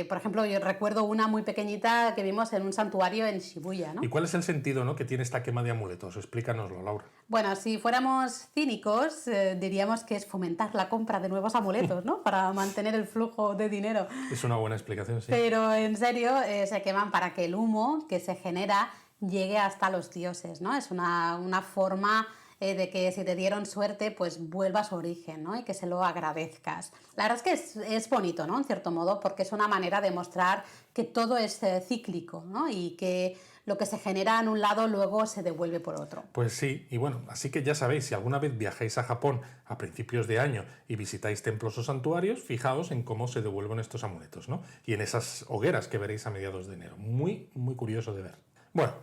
por ejemplo, yo recuerdo una muy pequeñita que vimos en un santuario en Shibuya, ¿no? ¿Y cuál es el sentido, ¿no?, que tiene esta quema de amuletos? Explícanoslo, Laura. Bueno, si fuéramos cínicos, diríamos que es fomentar la compra de nuevos amuletos, ¿no? Para mantener el flujo de dinero. Es una buena explicación, sí. Pero en serio, se queman para que el humo que se genera llegue hasta los dioses, ¿no? Es una forma de que si te dieron suerte, pues vuelva a su origen, ¿no? Y que se lo agradezcas. La verdad es que es bonito, ¿no? En cierto modo, porque es una manera de mostrar que todo es cíclico, ¿no? Y que lo que se genera en un lado luego se devuelve por otro. Pues sí, y bueno, así que ya sabéis, si alguna vez viajáis a Japón a principios de año y visitáis templos o santuarios, fijaos en cómo se devuelven estos amuletos, ¿no? Y en esas hogueras que veréis a mediados de enero. Muy, muy curioso de ver. Bueno,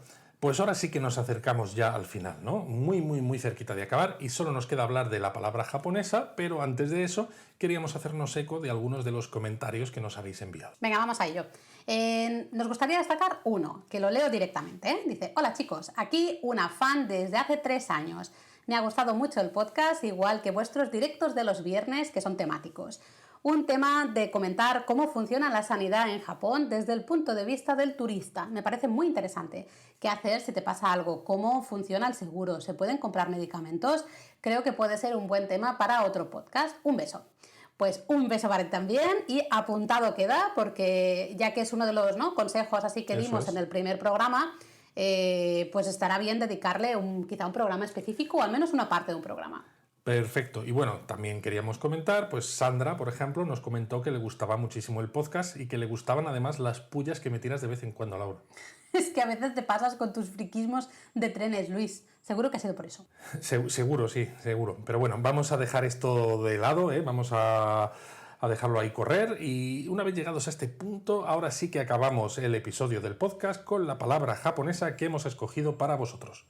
pues ahora sí que nos acercamos ya al final, ¿no? Muy, muy, muy cerquita de acabar y solo nos queda hablar de la palabra japonesa, pero antes de eso queríamos hacernos eco de algunos de los comentarios que nos habéis enviado. Venga, vamos a ello. Nos gustaría destacar uno, que lo leo directamente, ¿eh? Dice, hola chicos, aquí una fan desde hace 3 años. Me ha gustado mucho el podcast, igual que vuestros directos de los viernes, que son temáticos. Un tema de comentar cómo funciona la sanidad en Japón desde el punto de vista del turista. Me parece muy interesante. ¿Qué hacer si te pasa algo? ¿Cómo funciona el seguro? ¿Se pueden comprar medicamentos? Creo que puede ser un buen tema para otro podcast. Un beso. Pues un beso para él también y apuntado queda, porque ya que es uno de los consejos así que dimos en el primer programa, pues estará bien dedicarle quizá un programa específico o al menos una parte de un programa. Perfecto. Y bueno, también queríamos comentar, pues Sandra, por ejemplo, nos comentó que le gustaba muchísimo el podcast y que le gustaban además las pullas que me tiras de vez en cuando, Laura. Es que a veces te pasas con tus friquismos de trenes, Luis. Seguro que ha sido por eso. Seguro, sí, seguro. Pero bueno, vamos a dejar esto de lado, ¿eh? Vamos a dejarlo ahí correr y una vez llegados a este punto, ahora sí que acabamos el episodio del podcast con la palabra japonesa que hemos escogido para vosotros.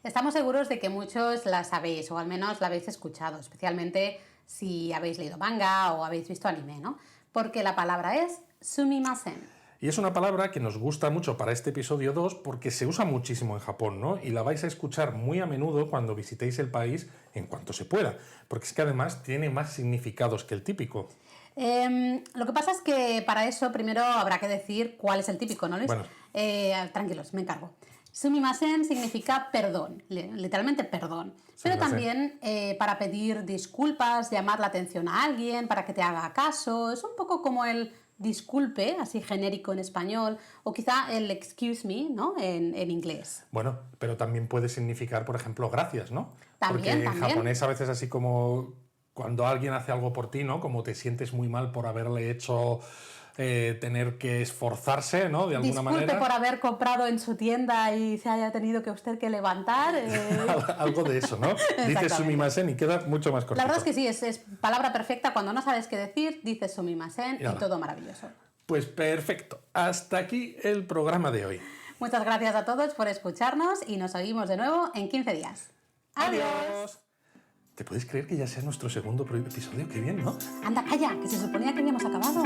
Estamos seguros de que muchos la sabéis o al menos la habéis escuchado, especialmente si habéis leído manga o habéis visto anime, ¿no? Porque la palabra es sumimasen. Y es una palabra que nos gusta mucho para este episodio 2 porque se usa muchísimo en Japón, ¿no? Y la vais a escuchar muy a menudo cuando visitéis el país en cuanto se pueda, porque es que además tiene más significados que el típico. Lo que pasa es que para eso primero habrá que decir cuál es el típico, ¿no, Luis? Bueno. Tranquilos, me encargo. Sumimasen significa perdón, literalmente perdón. Pero también para pedir disculpas, llamar la atención a alguien, para que te haga caso. Es un poco como el disculpe, así genérico en español, o quizá el excuse me, ¿no? En inglés. Bueno, pero también puede significar, por ejemplo, gracias, ¿no? Porque en También. japonés a veces así como cuando alguien hace algo por ti, ¿no? Como te sientes muy mal por haberle hecho tener que esforzarse, ¿no? De alguna manera. Disculpe por haber comprado en su tienda y se haya tenido que usted que levantar. Algo de eso, ¿no? Dices sumimasen y queda mucho más cortito. La verdad es que sí, es palabra perfecta. Cuando no sabes qué decir, dices sumimasen y todo maravilloso. Pues perfecto. Hasta aquí el programa de hoy. Muchas gracias a todos por escucharnos y nos oímos de nuevo en 15 días. ¡Adiós! ¿Te puedes creer que ya sea nuestro segundo episodio? ¡Qué bien!, ¿no? Anda, calla, que se suponía que habíamos acabado.